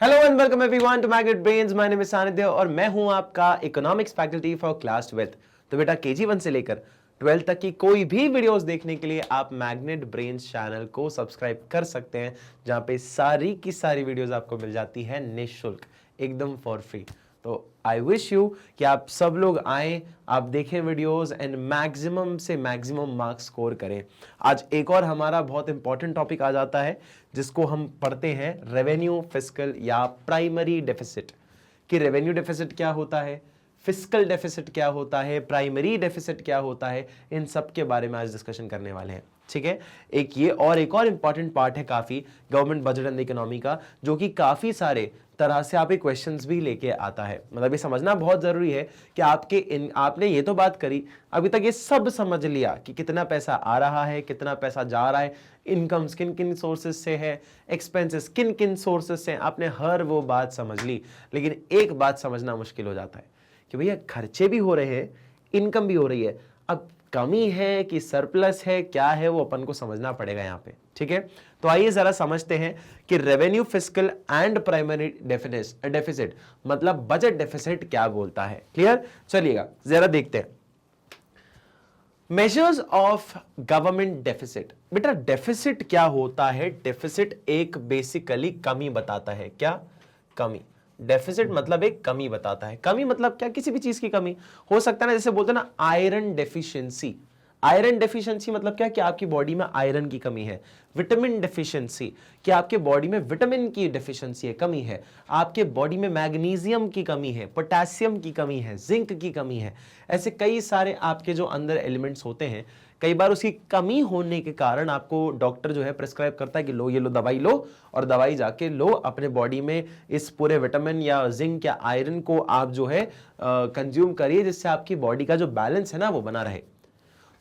Hello and welcome everyone to Magnet Brains. My name is Sanidhya और मैं हूं आपका इकोनॉमिक्स फैकल्टी फॉर क्लास 12। तो बेटा KG1 से लेकर 12 तक की कोई भी वीडियोस देखने के लिए आप मैग्नेट ब्रेन्स चैनल को सब्सक्राइब कर सकते हैं, जहां पे सारी की सारी वीडियोस आपको मिल जाती है निःशुल्क, एकदम फॉर फ्री। तो आई विश यू कि आप सब लोग आए, आप देखें वीडियोस एंड मैक्सिमम से मैक्सिमम मार्क्स स्कोर करें। आज एक और हमारा बहुत इंपॉर्टेंट टॉपिक आ जाता है जिसको हम पढ़ते हैं रेवेन्यू फिस्कल या प्राइमरी डेफिसिट। कि रेवेन्यू डेफिसिट क्या होता है, फिस्कल डेफिसिट क्या होता है, प्राइमरी डेफिसिट क्या होता है, इन सब के बारे में आज डिस्कशन करने वाले हैं। ठीक है, एक और इंपॉर्टेंट पार्ट है काफी गवर्नमेंट बजट एंड इकोनॉमी का, जो कि काफी सारे तरह से आप क्वेश्चंस भी लेके आता है। मतलब ये समझना बहुत जरूरी है कि आपने ये तो बात करी, अभी तक ये सब समझ लिया कि कितना पैसा आ रहा है, कितना पैसा जा रहा है, इनकम किन किन सोर्सेज से है, एक्सपेंसेस किन किन सोर्सेज से, आपने हर वो बात समझ ली। लेकिन एक बात समझना मुश्किल हो जाता है कि भैया खर्चे भी हो रहे हैं, इनकम भी हो रही है, अब कमी है कि सरप्लस है, क्या है वो अपन को समझना पड़ेगा यहाँ पे। ठीक है, तो आइए जरा समझते हैं कि revenue fiscal and primary deficit मतलब बजट डेफिसिट क्या बोलता है। क्लियर, चलिएगा जरा देखते हैं। Measures of government deficit. बेटा डेफिसिट क्या होता है? डेफिसिट एक बेसिकली कमी बताता है। क्या? कमी। डेफिसिट मतलब एक कमी बताता है। कमी मतलब क्या? किसी भी चीज की कमी हो सकता है ना, जैसे बोलते हैं ना आयरन डेफिशिएंसी। आयरन डेफिशिएंसी मतलब क्या? कि आपकी बॉडी में आयरन की कमी है। विटामिन डेफिशिएंसी कि आपके बॉडी में विटामिन की डेफिशिएंसी है, कमी है। आपके बॉडी में मैग्नीशियम की कमी है, पोटेशियम की कमी है, जिंक की कमी है। ऐसे कई सारे आपके जो अंदर एलिमेंट्स होते हैं, कई बार उसकी कमी होने के कारण आपको डॉक्टर जो है प्रिस्क्राइब करता है कि लो, ये लो दवाई लो, और दवाई जाके लो अपने बॉडी में इस पूरे विटामिन या जिंक या आयरन को आप जो है कंज्यूम करिए, जिससे आपकी बॉडी का जो बैलेंस है ना वो बना रहे।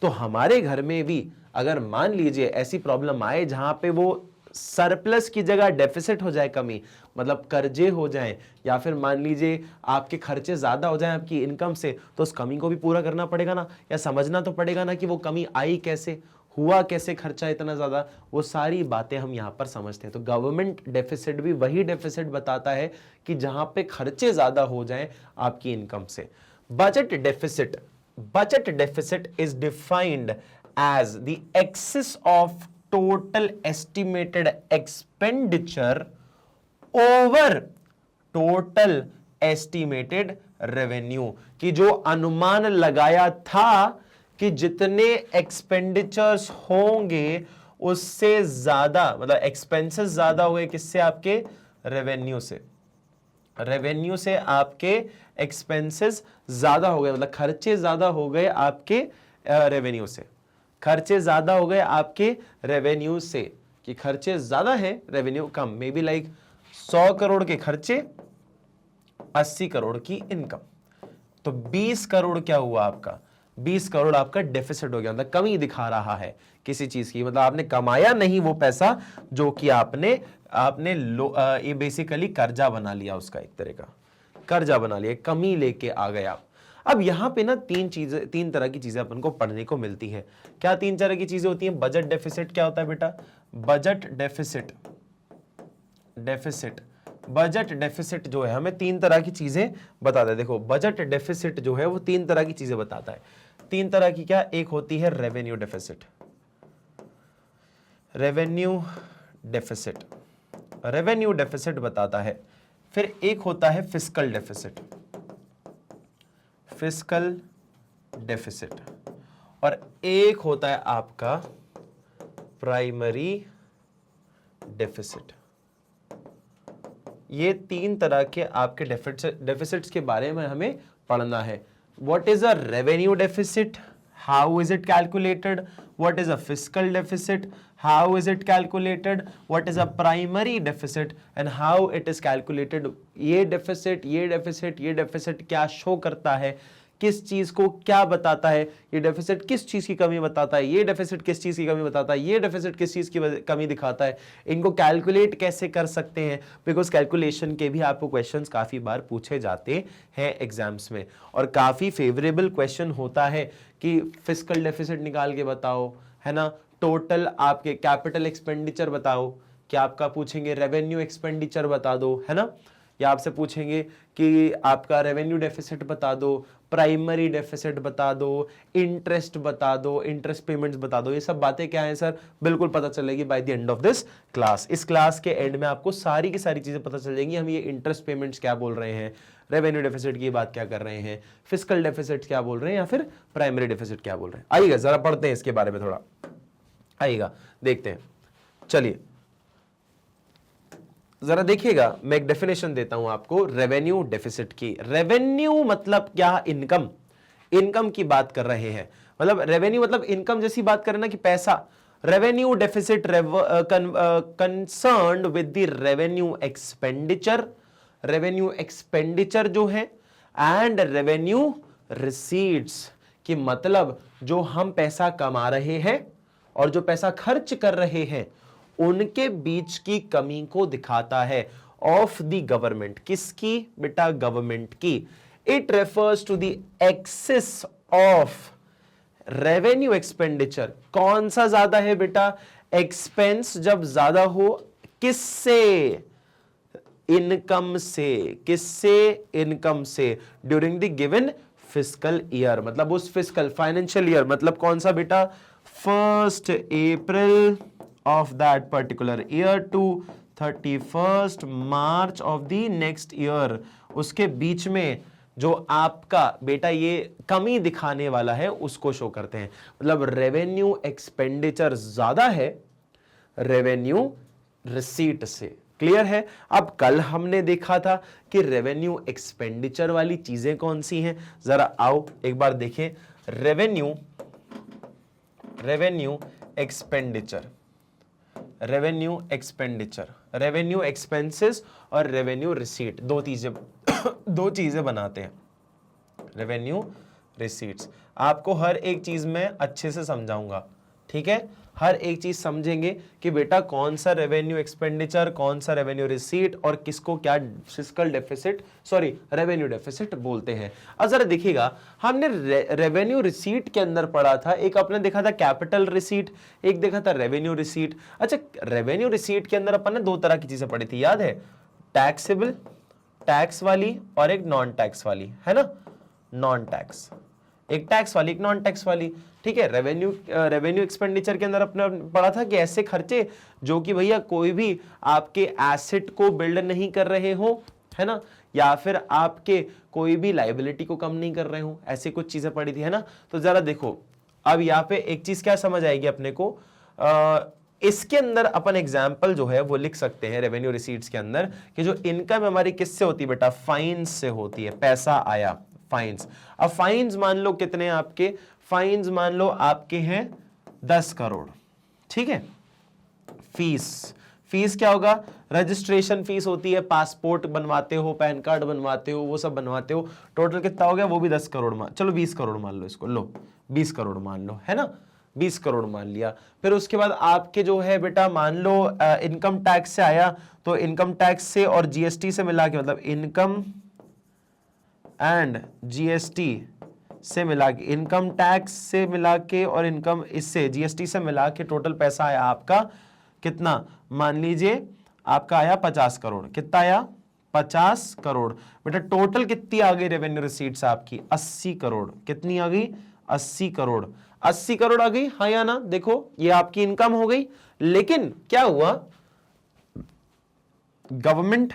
तो हमारे घर में भी अगर मान लीजिए ऐसी प्रॉब्लम आए जहां पे वो सरप्लस की जगह डेफिसिट हो जाए, कमी मतलब कर्जे हो जाएं, या फिर मान लीजिए आपके खर्चे ज्यादा हो जाएं आपकी इनकम से, तो उस कमी को भी पूरा करना पड़ेगा ना, या समझना तो पड़ेगा ना कि वो कमी आई कैसे, हुआ कैसे खर्चा इतना ज्यादा। वो सारी बातें हम यहां पर समझते हैं। तो गवर्नमेंट डेफिसिट भी वही डेफिसिट बताता है कि जहां पे खर्चे ज्यादा हो जाएं आपकी इनकम से। Budget deficit, budget deficit is defined as the excess of total estimated expenditure over total estimated revenue। कि जो अनुमान लगाया था कि जितने एक्सपेंडिचर्स होंगे उससे ज्यादा, मतलब एक्सपेंसेस ज्यादा हुए किससे? आपके रेवेन्यू से। रेवेन्यू से आपके एक्सपेंसेस ज्यादा हो गए, मतलब खर्चे ज्यादा हो गए आपके रेवेन्यू से। खर्चे ज्यादा हो गए आपके रेवेन्यू से, कि खर्चे ज्यादा है revenue come. May be like 100 crore के खर्चे, 80 करोड़ की इनकम, तो 20 करोड़ क्या हुआ आपका? 20 करोड़ आपका डेफिसिट हो गया, मतलब कमी दिखा रहा है किसी चीज की। मतलब आपने कमाया नहीं वो पैसा जो कि आपने ये बेसिकली कर्जा बना लिया, उसका एक तरह का कर्जा बना लिया, कमी लेके आ गए आप। अब यहां पे ना तीन तरह की चीजें अपन को पढ़ने को मिलती है। क्या तीन तरह की चीजें होती हैं? बजट डेफिसिट क्या होता है बेटा? बजट डेफिसिट बजट डेफिसिट जो है हमें तीन तरह की चीजें बताता है। देखो बजट डेफिसिट जो है वो तीन तरह की चीजें बताता है। तीन तरह की क्या? एक होती है रेवेन्यू डेफिसिट, रेवेन्यू डेफिसिट बताता है। फिर एक होता है फिस्कल डेफिसिट, और एक होता है आपका प्राइमरी डेफिसिट। ये तीन तरह के आपके डेफिसिट्स के बारे में हमें पढ़ना है। What is a revenue deficit, how is it calculated, what is a fiscal deficit, how is it calculated, what is a primary deficit and how it is calculated। ये डेफिसिट क्या शो करता है, किस चीज को क्या बताता है, ये डेफिसिट किस चीज की कमी बताता है, ये डेफिसिट किस चीज की कमी बताता है, ये डेफिसिट किस चीज की कमी दिखाता है, इनको कैलकुलेट कैसे कर सकते हैं। बिकॉज कैलकुलेशन के भी आपको क्वेश्चंस काफी बार पूछे जाते हैं एग्जाम्स में, और काफी फेवरेबल क्वेश्चन होता है कि फिस्कल डेफिसिट निकाल के बताओ, है ना, टोटल आपके कैपिटल एक्सपेंडिचर बताओ, क्या आपका पूछेंगे रेवेन्यू एक्सपेंडिचर बता दो, है ना, या आपसे पूछेंगे कि आपका रेवेन्यू डेफिसिट बता दो, प्राइमरी डेफिसिट बता दो, इंटरेस्ट बता दो, इंटरेस्ट पेमेंट्स बता दो। ये सब बातें क्या है सर, बिल्कुल पता चलेगी by the end of this class. इस क्लास के एंड में आपको सारी की सारी चीजें पता चल जाएंगी। हम ये इंटरेस्ट पेमेंट्स क्या बोल रहे हैं, रेवेन्यू डेफिसिट की बात क्या कर रहे हैं, फिस्कल डेफिसिट क्या बोल रहे हैं, या फिर प्राइमरी डेफिसिट क्या बोल रहे हैं। आइएगा जरा पढ़ते हैं इसके बारे में थोड़ा, आइएगा देखते हैं। चलिए जरा देखिएगा, मैं एक डेफिनेशन देता हूं आपको रेवेन्यू डेफिसिट की। रेवेन्यू मतलब क्या, इनकम, इनकम की बात कर रहे हैं। मतलब रेवेन्यू मतलब इनकम जैसी बात करें ना कि पैसा। Revenue deficit concerned with the revenue expenditure, revenue expenditure जो है, एंड रेवेन्यू रिसीट्स, कि मतलब जो हम पैसा कमा रहे हैं और जो पैसा खर्च कर रहे हैं उनके बीच की कमी को दिखाता है, ऑफ द गवर्नमेंट। किसकी बेटा, गवर्नमेंट की। It refers to the excess of revenue expenditure. कौन सा ज्यादा है बेटा, एक्सपेंस जब ज्यादा हो, किससे, इनकम से, किससे, इनकम से, during the given fiscal year, मतलब उस फिस्कल फाइनेंशियल ईयर, मतलब कौन सा बेटा, 1 अप्रैल of that particular year to 31st March of the next year, उसके बीच में जो आपका बेटा ये कमी दिखाने वाला है उसको शो करते हैं। मतलब रेवेन्यू एक्सपेंडिचर ज्यादा है रेवेन्यू रिसीट से। क्लियर है। अब कल हमने देखा था कि रेवेन्यू एक्सपेंडिचर वाली चीजें कौन सी हैं, जरा आओ एक बार देखें। Revenue expenditure, revenue expenditure, revenue expenses और रेवेन्यू रिसीट, दो चीजें बनाते हैं, रेवेन्यू रिसीट्स। आपको हर एक चीज में अच्छे से समझाऊंगा, ठीक है। हर एक चीज समझेंगे कि बेटा कौन सा रेवेन्यू एक्सपेंडिचर, कौन सा रेवेन्यू रिसीट और किसको क्या fiscal deficit, sorry revenue deficit बोलते हैं। अब जरा देखिएगा, हमने रेवेन्यू रिसीट के अंदर पढ़ा था, एक आपने देखा था कैपिटल रिसीट, एक देखा था रेवेन्यू रिसीट। अच्छा, रेवेन्यू रिसीट के अंदर अपन ने दो तरह की चीजें पढ़ी थी, याद है, टैक्सेबल, टैक्स वाली और एक नॉन टैक्स वाली, है ना, नॉन टैक्स, एक टैक्स वाली एक नॉन टैक्स वाली, ठीक है। रेवेन्यू एक्सपेंडिचर के अंदर अपने पढ़ा था कि ऐसे खर्चे जो कि भैया कोई भी आपके एसेट को बिल्ड नहीं कर रहे हो, है ना, या फिर आपके कोई भी लाइबिलिटी को कम नहीं कर रहे हो, ऐसी कुछ चीजें पढ़ी थी, है ना। तो जरा देखो, अब यहाँ पे एक चीज क्या समझ आएगी अपने को, इसके अंदर अपन एग्जाम्पल जो है वो लिख सकते हैं रेवेन्यू रिसीट्स के अंदर कि जो इनकम हमारी किससे होती है बेटा, फाइन्स से होती है। पैसा आया, फाइन्स। अब फाइन्स मान लो कितने हैं आपके, फाइन्स मान लो आपके हैं 10 करोड़, ठीक है। फीस क्या होगा, रजिस्ट्रेशन फीस होती है, पासपोर्ट बनवाते हो, पैन कार्ड बनवाते हो, वो सब बनवाते हो, टोटल कितना हो गया, वो भी 10 करोड़ मान, चलो 20 करोड़ मान लो इसको, लो 20 करोड़ मान लो, है ना, 20 करोड़ मान लिया। फिर उसके बाद आपके जो है बेटा मान लो इनकम टैक्स से आया, तो इनकम टैक्स से और जीएसटी से मिला के, मतलब इनकम एंड जीएसटी से मिला के, इनकम टैक्स से मिला के और इनकम इससे जीएसटी से मिला के टोटल पैसा आया आपका कितना, मान लीजिए आपका आया 50 करोड़। कितना आया, 50 करोड़। बेटा टोटल कितनी आ गई रेवेन्यू रिसीट्स आपकी, 80 करोड़। कितनी आ गई, 80 करोड़। 80 करोड़ आ गई, हाँ या ना। देखो ये आपकी इनकम हो गई, लेकिन क्या हुआ, government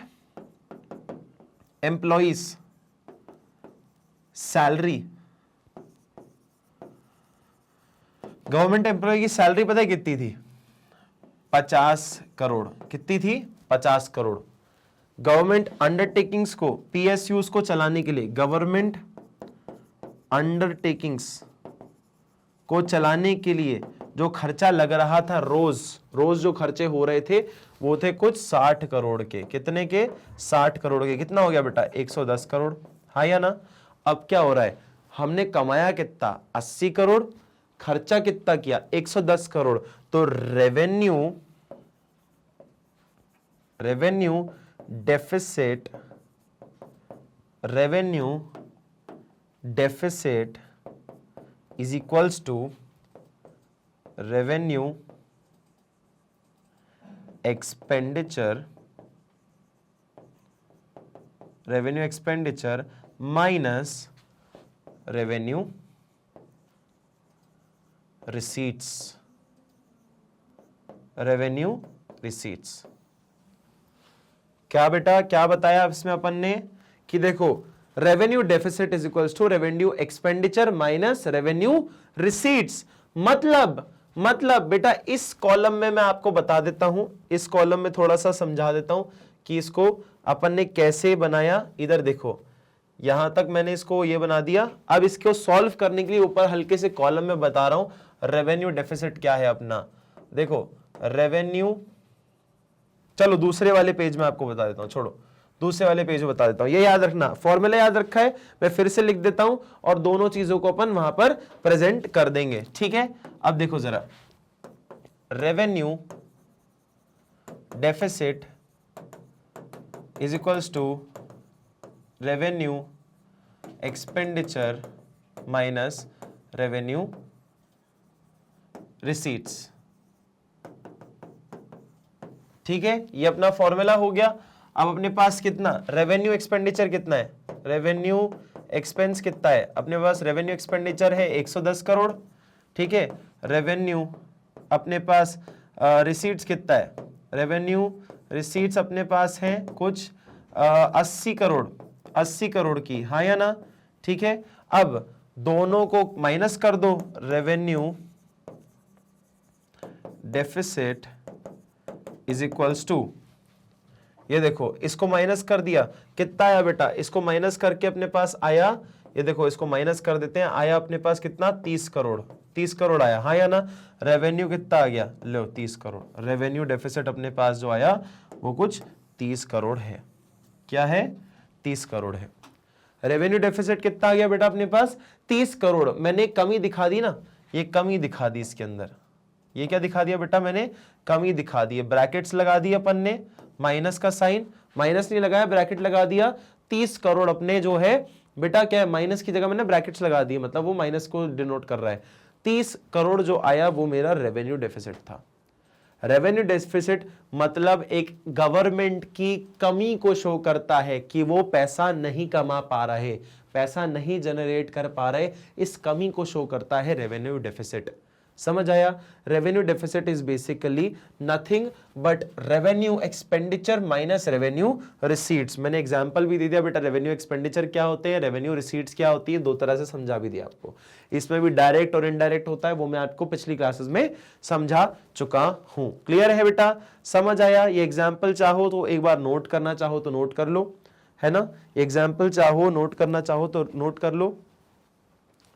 employees salary, government employee की सैलरी पता है कितनी थी, 50 करोड़। कितनी थी, 50 करोड़। गवर्नमेंट अंडरटेकिंग्स को, पीएसयूज को चलाने के लिए, गवर्नमेंट अंडरटेकिंग्स को चलाने के लिए जो खर्चा लग रहा था, रोज जो खर्चे हो रहे थे वो थे कुछ 60 करोड़ के। कितने के, 60 करोड़ के। कितना हो गया बेटा, 110 करोड़, हाँ या ना। अब क्या हो रहा है, हमने कमाया कितना, 80 करोड़, खर्चा कितना किया, 110 करोड़। तो revenue deficit is equals to revenue expenditure minus revenue receipts, क्या बेटा, क्या बताया इसमें अपन ने कि देखो revenue deficit is equals to revenue expenditure minus revenue receipts. मतलब बेटा इस कॉलम में मैं आपको बता देता हूं, इस कॉलम में थोड़ा सा समझा देता हूं कि इसको अपन ने कैसे बनाया। इधर देखो, यहां तक मैंने इसको ये बना दिया। अब इसको सॉल्व करने के लिए ऊपर हल्के से कॉलम में बता रहा हूं रेवेन्यू डेफिसिट क्या है अपना। देखो रेवेन्यू, चलो दूसरे वाले पेज में आपको बता देता हूं, छोड़ो दूसरे वाले पेज में बता देता हूं। ये याद रखना, फॉर्मूला याद रखा है, मैं फिर से लिख देता हूं और दोनों चीजों को अपन वहां पर प्रेजेंट कर देंगे, ठीक है। अब देखो जरा, revenue deficit is equals to revenue expenditure minus revenue receipts, ठीक है। ये अपना फॉर्मूला हो गया। अब अपने पास कितना रेवेन्यू एक्सपेंडिचर कितना है, रेवेन्यू एक्सपेंस कितना है अपने पास, रेवेन्यू एक्सपेंडिचर है 110 करोड़, ठीक है। रेवेन्यू अपने पास रिसीट्स कितना है, रेवेन्यू रिसीट्स अपने पास है कुछ 80 करोड़ की, हाँ या ना, ठीक है। अब दोनों को माइनस कर दो, revenue deficit is equals to, ये देखो इसको माइनस कर दिया, कितना आया बेटा, इसको माइनस करके अपने पास आया, ये देखो इसको माइनस कर देते हैं, आया अपने पास कितना 30 करोड़ आया, हाँ या ना। रेवेन्यू कितना आ गया, लो 30 करोड़, रेवेन्यू डेफिसिट अपने पास जो आया वो कुछ 30 करोड़ है। क्या है, 30 करोड़ है। रेवेन्यू डेफिसिट कितना आ गया बेटा अपने पास, 30 करोड़। मैंने कमी दिखा दी ना, ये कमी दिखा दी इसके अंदर, ये क्या दिखा दिया बेटा, मैंने कमी दिखा दी है। ब्रैकेट्स लगा दिए अपन ने, माइनस का साइन, माइनस नहीं लगाया ब्रैकेट लगा दिया। 30 करोड़ अपने जो है बेटा, क्या है, माइनस की जगह मैंने ब्रैकेट्स लगा दिए, मतलब वो माइनस को डिनोट कर रहा है। 30 करोड़ जो आया वो मेरा रेवेन्यू डेफिसिट था। रेवेन्यू डेफिसिट मतलब एक गवर्नमेंट की कमी को शो करता है कि वो पैसा नहीं कमा पा रहे, पैसा नहीं जनरेट कर पा रहे, इस कमी को शो करता है रेवेन्यू डेफिसिट। समझ आया। Revenue deficit is basically nothing but revenue expenditure minus revenue receipts. मैंने एग्जांपल भी दे दिया बेटा, रेवेन्यू एक्सपेंडिचर क्या होते हैं, रेवेन्यू रिसीट्स क्या होती है, दो तरह से समझा भी दिया आपको। इसमें भी डायरेक्ट और इनडायरेक्ट होता है, वो मैं आपको पिछली क्लासेस में समझा चुका हूं। क्लियर है बेटा, समझ आया। ये एग्जाम्पल चाहो तो एक बार नोट करना चाहो तो नोट कर लो, है ना। एग्जाम्पल चाहो नोट करना चाहो तो नोट कर लो,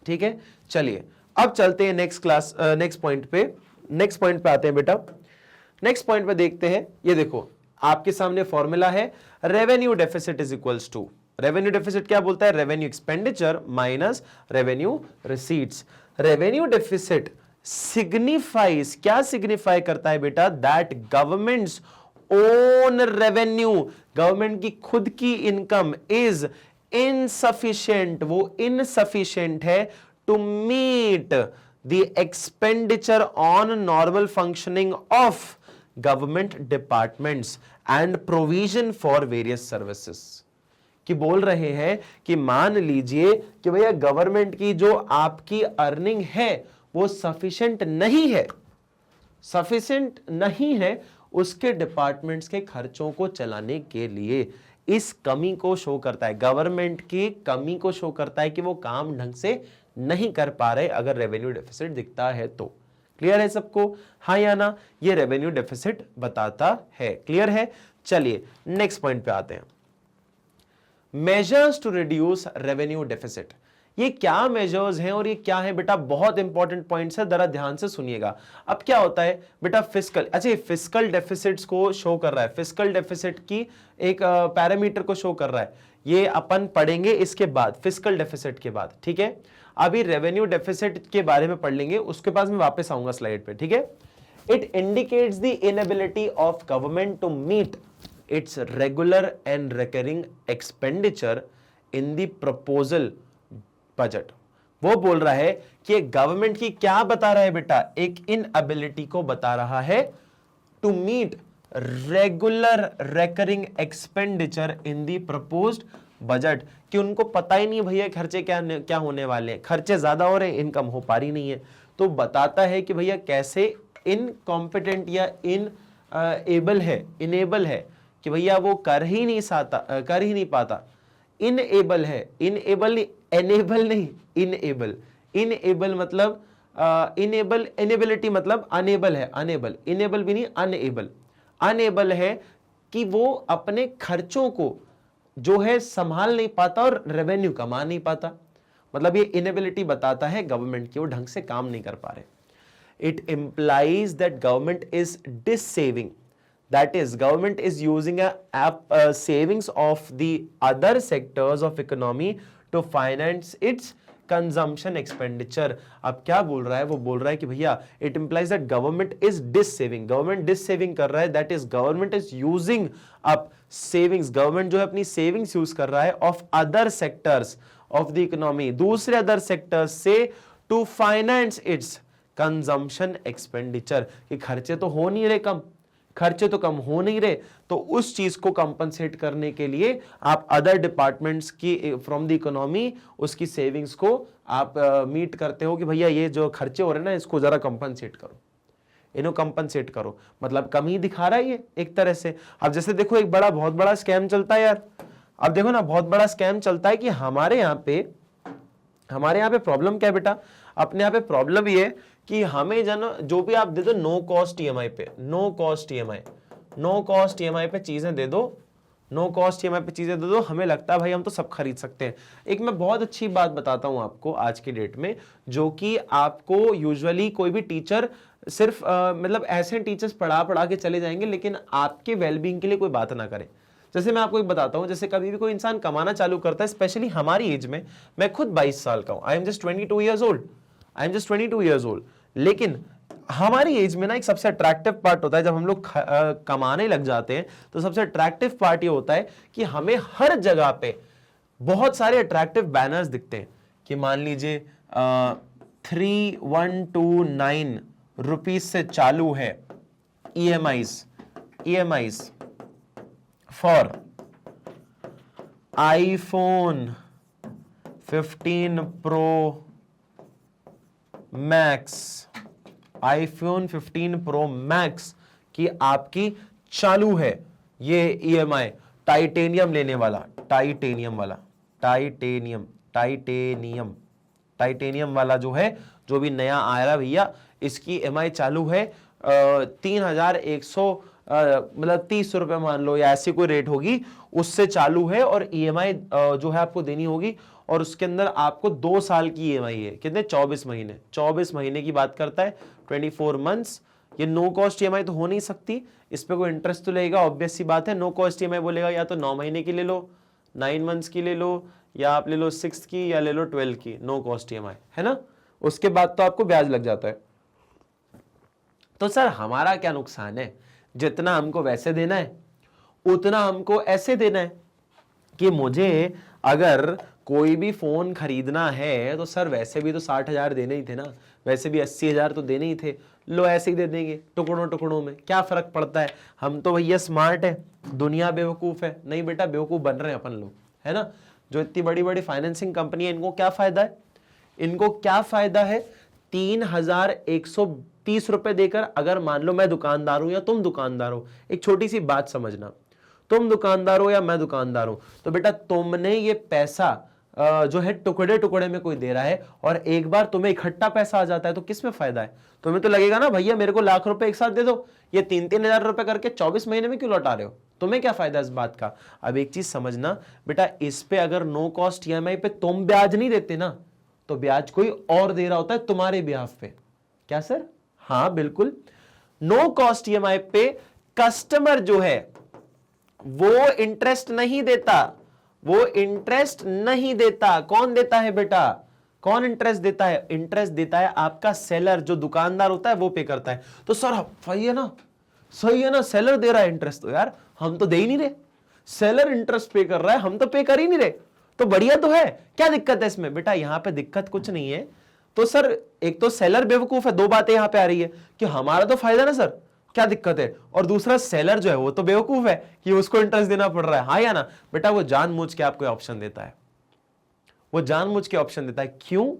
ठीक है। चलिए अब चलते हैं नेक्स्ट पॉइंट पे आते हैं बेटा। नेक्स्ट पॉइंट पे देखते हैं, ये देखो आपके सामने फॉर्मूला है, revenue deficit is equals to, revenue deficit क्या बोलता है, revenue expenditure minus revenue receipts. Revenue deficit signifies, क्या सिग्निफाई करता है बेटा, that government's own revenue, government की खुद की इनकम इज इनसफिशिएंट, वो इनसफिशिएंट है to meet the expenditure on normal functioning of government departments and provision for various services। कि बोल रहे हैं कि मान लीजिए कि भैया गवर्नमेंट की जो आपकी अर्निंग है वो सफिशिएंट नहीं है उसके डिपार्टमेंट्स के खर्चों को चलाने के लिए। इस कमी को शो करता है, गवर्नमेंट की कमी को शो करता है कि वो काम ढंग से नहीं कर पा रहे अगर रेवेन्यू डेफिसिट दिखता है तो। क्लियर है सबको, हाँ या ना। ये रेवेन्यू डेफिसिट बताता है। क्लियर है। चलिए नेक्स्ट पॉइंट पे आते हैं, measures to reduce revenue deficit. ये क्या मेजर्स हैं और ये क्या है बेटा, बहुत इंपॉर्टेंट पॉइंट्स है, जरा ध्यान से सुनिएगा। अब क्या होता है बेटा, फिस्कल, अच्छा फिस्कल डेफिसिट्स को शो कर रहा है, फिस्कल डेफिसिट की एक पैरामीटर को शो कर रहा है, ये अपन पढ़ेंगे इसके बाद, फिस्कल डेफिसिट के बाद, ठीक है। अभी रेवेन्यू डेफिसिट के बारे में पढ़ लेंगे, उसके बाद मैं वापस आऊंगा स्लाइड पे, ठीक है। It indicates the inability of government to meet its regular and recurring expenditure in the proposal budget. वो बोल रहा है कि गवर्नमेंट की क्या बता रहा है बेटा, एक इनएबिलिटी को बता रहा है to meet regular recurring expenditure in the proposed budget, कि उनको पता ही नहीं भैया खर्चे क्या होने वाले हैं, खर्चे ज्यादा हो रहे हैं, इनकम हो पा रही नहीं है। तो बताता है कि भैया कैसे इनकॉम्पिटेंट या इनेबल है कि भैया वो कर ही नहीं पाता। इनेबल है, इनेबल मतलब इनेबिलिटी मतलब अनेबल है, इनेबल भी नहीं, अनेबल है कि वो अपने खर्चों को जो है संभाल नहीं पाता और रेवेन्यू कमा नहीं पाता। मतलब ये इनेबिलिटी बताता है गवर्नमेंट की, वो ढंग से काम नहीं कर पा रहे। It implies that government is dissaving. That is, government is using savings of the other sectors of economy to finance its consumption expenditure. अब क्या बोल रहा है, वो बोल रहा है कि भैया it implies that government is dissaving. Government dissaving कर रहा है, that is government is using up savings. Government जो है अपनी savings use कर रहा है of other sectors of the economy, दूसरे other sectors से to finance its consumption expenditure, कि खर्चे तो हो नहीं रहे कम, खर्चे तो कम हो नहीं रहे, तो उस चीज को कंपनसेट करने के लिए आप अदर डिपार्टमेंट्स की फ्रॉम द इकोनॉमी उसकी सेविंग्स को आप मीट करते हो कि भैया ये जो खर्चे हो रहे हैं ना इसको जरा कंपनसेट करो, इन्हें कंपनसेट करो। मतलब कमी दिखा रहा है ये एक तरह से। अब जैसे देखो एक बहुत बड़ा स्कैम चलता है यार, अब देखो ना बहुत बड़ा स्कैम चलता है कि हमारे यहाँ पे प्रॉब्लम क्या है बेटा, अपने यहाँ पे प्रॉब्लम ये कि हमें जो भी आप दे दो नो कॉस्ट ईएमआई पे, नो कॉस्ट ईएमआई पे चीजें दे दो, हमें लगता है भाई हम तो सब खरीद सकते हैं। एक मैं बहुत अच्छी बात बताता हूं आपको आज की डेट में, जो कि आपको यूजुअली कोई भी टीचर सिर्फ मतलब ऐसे टीचर्स पढ़ा के चले जाएंगे लेकिन आपके वेलबींग के लिए कोई बात ना करें। जैसे मैं आपको एक बताता हूं, जैसे कभी भी कोई इंसान कमाना चालू करता है, स्पेशली हमारी एज में, मैं खुद 22 साल का हूं, I am just 22 years old, लेकिन हमारी एज में ना एक सबसे अट्रैक्टिव पार्ट होता है जब हम लोग कमाने लग जाते हैं, तो सबसे अट्रैक्टिव पार्ट ये होता है कि हमें हर जगह पे बहुत सारे अट्रैक्टिव बैनर्स दिखते हैं कि मान लीजिए 3129 रुपीज से चालू है EMIs for iPhone 15 pro max, iPhone 15 pro max की आपकी चालू है ये ईएमआई, टाइटेनियम लेने वाला, टाइटेनियम वाला जो है, जो भी नया आया रहा भैया, इसकी ईएमआई चालू है 3100 मतलब 30 रुपए मान लो या ऐसी कोई रेट होगी, उससे चालू है और ईएमआई जो है आपको देनी होगी, और उसके अंदर आपको 2 साल की ईएमआई है, कितने 24 महीने की बात करता है, 24 मंथ्स। ये नो कॉस्ट ईएमआई तो हो नहीं सकती, इस पे कोई इंटरेस्ट तो लेगा, ऑब्वियस सी बात है। नो कॉस्ट ईएमआई बोलेगा या तो 9 महीने की ले लो, 9 मंथ्स की ले लो, या आप ले लो 6 की या ले लो 12 की, नो कॉस्ट ईएमआई है ना। उसके बाद तो आपको ब्याज लग जाता है। तो सर हमारा क्या नुकसान है, जितना हमको वैसे देना है उतना हमको ऐसे देना है, कि मुझे अगर कोई भी फोन खरीदना है तो सर वैसे भी तो 60,000 देने ही थे ना, वैसे भी 80,000 तो देने ही थे, लो ऐसे ही दे देंगे टुकड़ों में, क्या फर्क पड़ता है, हम तो भैया स्मार्ट है, दुनिया बेवकूफ है। नहीं बेटा, बेवकूफ बन रहे हैं अपन लोग, है ना। जो इतनी बड़ी बड़ी फाइनेंसिंग कंपनी है, इनको क्या फायदा है, 3,130 रुपए देकर, अगर मान लो मैं दुकानदार हूं या तुम दुकानदार हो, एक छोटी सी बात समझना, तुम दुकानदार हो या मैं दुकानदार हूं, तो बेटा तुमने ये पैसा जो है टुकड़े में कोई दे रहा है, और एक बार तुम्हें इकट्ठा पैसा आ जाता है, तो किस में फायदा है, तुम्हें तो लगेगा ना भैया मेरे को लाख रुपए एक साथ दे दो, ये 3-3 हजार रुपए करके 24 महीने में क्यों लौटा रहे हो, तुम्हें क्या फायदा इस बात का। अब एक चीज समझना बेटा, इस पे अगर नो कॉस्ट ईएमआई पे तुम ब्याज नहीं देते ना, तो ब्याज कोई और दे रहा होता है तुम्हारे बिहाफ पे। क्या सर? हाँ बिल्कुल, नो कॉस्ट ईएमआई पे कस्टमर जो है वो इंटरेस्ट नहीं देता, कौन देता है बेटा, कौन इंटरेस्ट देता है, इंटरेस्ट देता है आपका सेलर, जो दुकानदार होता है वो पे करता है। तो सर सही है ना, सेलर दे रहा है इंटरेस्ट, तो यार हम तो दे ही नहीं रहे, सेलर इंटरेस्ट पे कर रहा है, हम तो पे कर ही नहीं रहे, तो बढ़िया तो है, क्या दिक्कत है इसमें। बेटा यहां पे दिक्कत कुछ नहीं है। तो सर एक तो सेलर बेवकूफ है, 2 बातें यहां पे आ रही है कि हमारा तो फायदा ना सर, क्या दिक्कत है? और दूसरा सेलर जो है वो तो बेवकूफ है कि उसको इंटरेस्ट देना पड़ रहा है, हाँ या ना? बेटा वो जानबूझ के आपको ऑप्शन देता है, वो जानबूझ के ऑप्शन देता है। क्यों?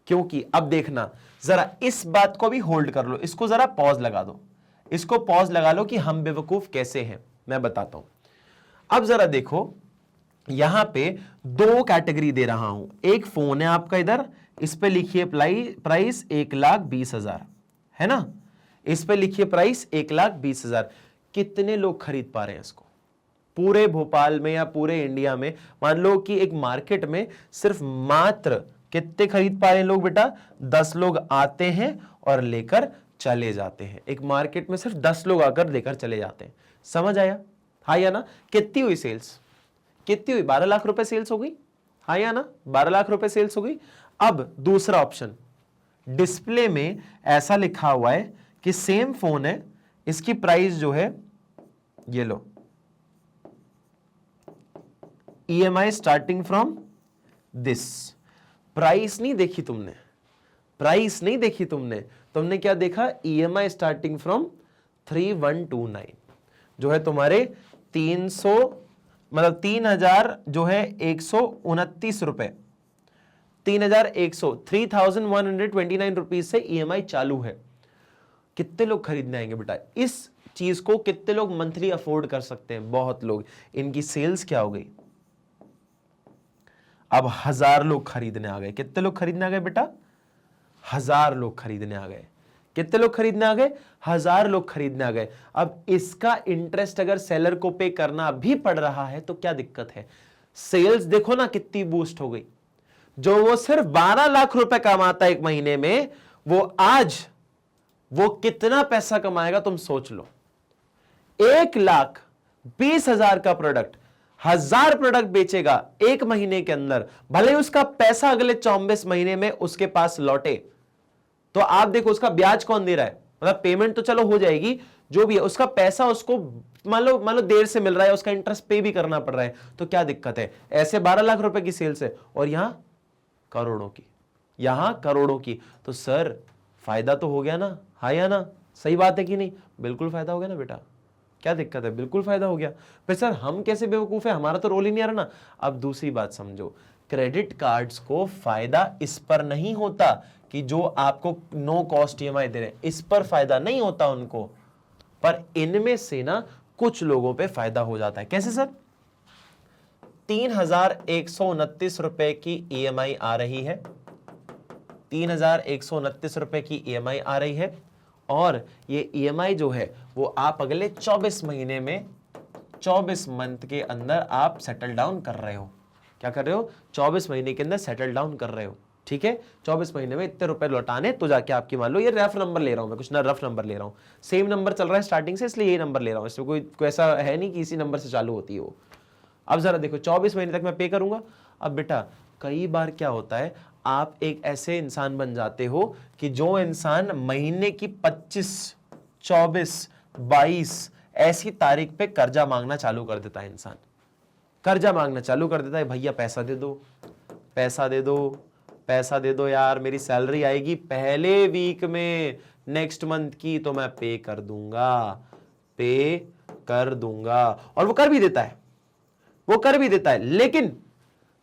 क्योंकि अब देखना, जरा इस बात को भी होल्ड कर लो, इसको जरा पॉज लगा दो, इसको पॉज लगा लो कि हम बेवकूफ कैसे हैं, मैं बताता हूं। अब जरा देखो, यहां पे दो कैटेगरी दे रहा हूं। एक फोन है आपका इधर, इस पे लिखिए प्राइस 1,20,000, है ना? इस पे लिखिए प्राइस 1,20,000। कितने लोग खरीद पा रहे हैं इसको पूरे भोपाल में या पूरे इंडिया में? मान लो कि एक मार्केट में सिर्फ मात्र कितने खरीद पा रहे हैं लोग बेटा? 10 लोग आते हैं और लेकर चले जाते हैं। एक मार्केट में सिर्फ 10 लोग आकर लेकर चले जाते हैं। समझ आया? हाँ या ना? कितनी हुई सेल्स? कितनी हुई? 12 लाख रुपए सेल्स हो गई, हाँ या ना? 12 लाख रुपए सेल्स हो गई। अब दूसरा ऑप्शन, डिस्प्ले में ऐसा लिखा हुआ है कि सेम फोन है, इसकी प्राइस जो है ये लो, EMI starting from this. Price नहीं देखी तुमने, प्राइस नहीं देखी तुमने, तुमने क्या देखा? EMI स्टार्टिंग फ्रॉम 3,129, जो है तुम्हारे 300 मतलब 3,000 जो है 129 रुपए, 3,129 रुपीज से EMI चालू है। कितने लोग खरीदने आएंगे बेटा? इस चीज को कितने लोग मंथली अफोर्ड कर सकते हैं? बहुत लोग। इनकी सेल्स क्या हो गई? अब 1000 लोग खरीदने आ गए। कितने लोग खरीदने आ गए बेटा? 1000 लोग खरीदने आ गए। कितने लोग खरीदने आ गए? 1000 लोग खरीदने आ गए। अब इसका इंटरेस्ट अगर सेलर को पे करना भी पड़ रहा है तो क्या दिक्कत है? सेल्स देखो ना कितनी बूस्ट हो गई। जो वो सिर्फ 12 लाख रुपए कमाता है एक महीने में, वो आज वो कितना पैसा कमाएगा तुम सोच लो। 1,20,000 का प्रोडक्ट 1000 प्रोडक्ट बेचेगा एक महीने के अंदर, भले उसका पैसा अगले 24 महीने में उसके पास लौटे, तो आप देखो उसका ब्याज कौन दे रहा है? मतलब पेमेंट तो चलो हो जाएगी, जो भी है उसका पैसा उसको मान लो देर से मिल रहा है, उसका इंटरेस्ट पे भी करना पड़ रहा है, तो क्या दिक्कत है? ऐसे 12 लाख रुपए की सेल्स है और यहां करोड़ों की, यहां करोड़ों की। तो सर फायदा तो हो गया ना, हाँ या ना? सही बात है कि नहीं? बिल्कुल फायदा हो गया ना बेटा, क्या दिक्कत है? बिल्कुल फायदा हो गया। फिर सर हम कैसे बेवकूफ है, हमारा तो रोल ही नहीं आ रहा ना। अब दूसरी बात समझो, क्रेडिट कार्ड्स को फायदा इस पर नहीं होता कि जो आपको नो कॉस्ट EMI दे रहे हैं, इस पर फायदा नहीं होता उनको, पर इनमें से ना कुछ लोगों पे फायदा हो जाता है। कैसे सर? 3,129 रुपए की EMI आ रही है, 3,129 रुपए की EMI आ रही है, और ये EMI जो है वो आप अगले 24 महीने में, 24 मंथ के अंदर आप सेटल डाउन कर रहे हो। क्या कर रहे हो? 24 महीने के अंदर सेटल डाउन कर रहे हो, ठीक है? 24 महीने में इतने रुपए लौटाने, तो जाके आपकी, मान लो ये रफ नंबर ले रहा हूं मैं, कुछ ना रफ नंबर ले रहा हूं, सेम नंबर चल रहा है स्टार्टिंग से, इसलिए ये नंबर ले रहा हूं, इसमें कोई ऐसा है नहीं कि इसी नंबर से चालू होती है वो। अब जरा देखो 24 महीने तक मैं पे करूंगा। अब बेटा कई बार क्या होता है, आप एक ऐसे इंसान बन जाते हो कि जो इंसान महीने की 25, 24, 22 ऐसी तारीख पे कर्जा मांगना चालू कर देता है। इंसान कर्जा मांगना चालू कर देता है, भैया पैसा दे दो, पैसा दे दो, पैसा दे दो यार, मेरी सैलरी आएगी पहले वीक में नेक्स्ट मंथ की, तो मैं पे कर दूंगा, पे कर दूंगा। और वो कर भी देता है, वो कर भी देता है, लेकिन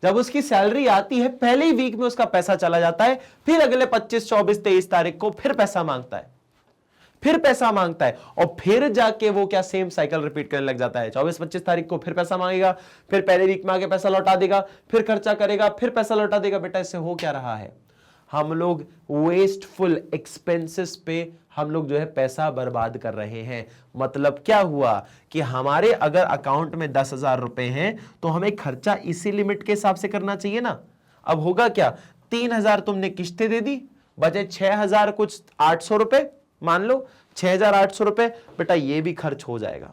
जब उसकी सैलरी आती है पहले ही वीक में उसका पैसा चला जाता है, फिर अगले 25, 24, 23 तारीख को फिर पैसा मांगता है, फिर पैसा मांगता है, और फिर जाके वो क्या सेम साइकिल रिपीट करने लग जाता है। 24-25 तारीख को फिर पैसा मांगेगा, फिर पहले वीक में आके पैसा लौटा देगा, फिर खर्चा करेगा, फिर पैसा लौटा देगा। बेटा इससे हो क्या रहा है? हम लोग वेस्टफुल एक्सपेंसेस पे हम लोग जो है पैसा बर्बाद कर रहे हैं। मतलब क्या हुआ कि हमारे अगर अकाउंट में 10,000 रुपए हैं तो हमें खर्चा इसी लिमिट के हिसाब से करना चाहिए ना। अब होगा क्या, 3,000 तुमने किस्तें दे दी, बचे 6,000 कुछ 800 रुपए, मान लो 6,800 रुपए, बेटा ये भी खर्च हो जाएगा,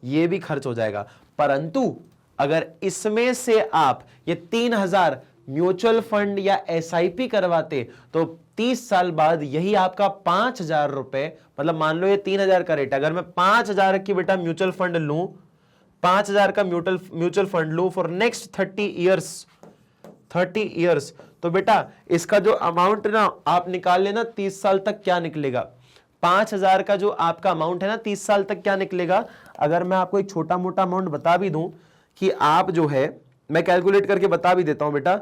ये भी खर्च हो जाएगा। परंतु अगर इसमें से आप ये 3,000 म्यूचुअल फंड या SIP करवाते तो 30 साल बाद यही आपका 5,000 रुपए, मतलब मान लो ये 3,000 का रेट, अगर मैं 5,000 की बेटा म्यूचुअल फंड लूं, 5,000 का म्यूचुअल फंड लूं फॉर नेक्स्ट 30 इयर्स, तो बेटा इसका जो अमाउंट ना आप निकाल लेना 30 साल तक क्या निकलेगा। 5,000 का जो आपका अमाउंट है ना 30 साल तक क्या निकलेगा? अगर मैं आपको एक छोटा मोटा अमाउंट बता भी दूं कि आप जो है, मैं कैलकुलेट करके बता भी देता हूं बेटा,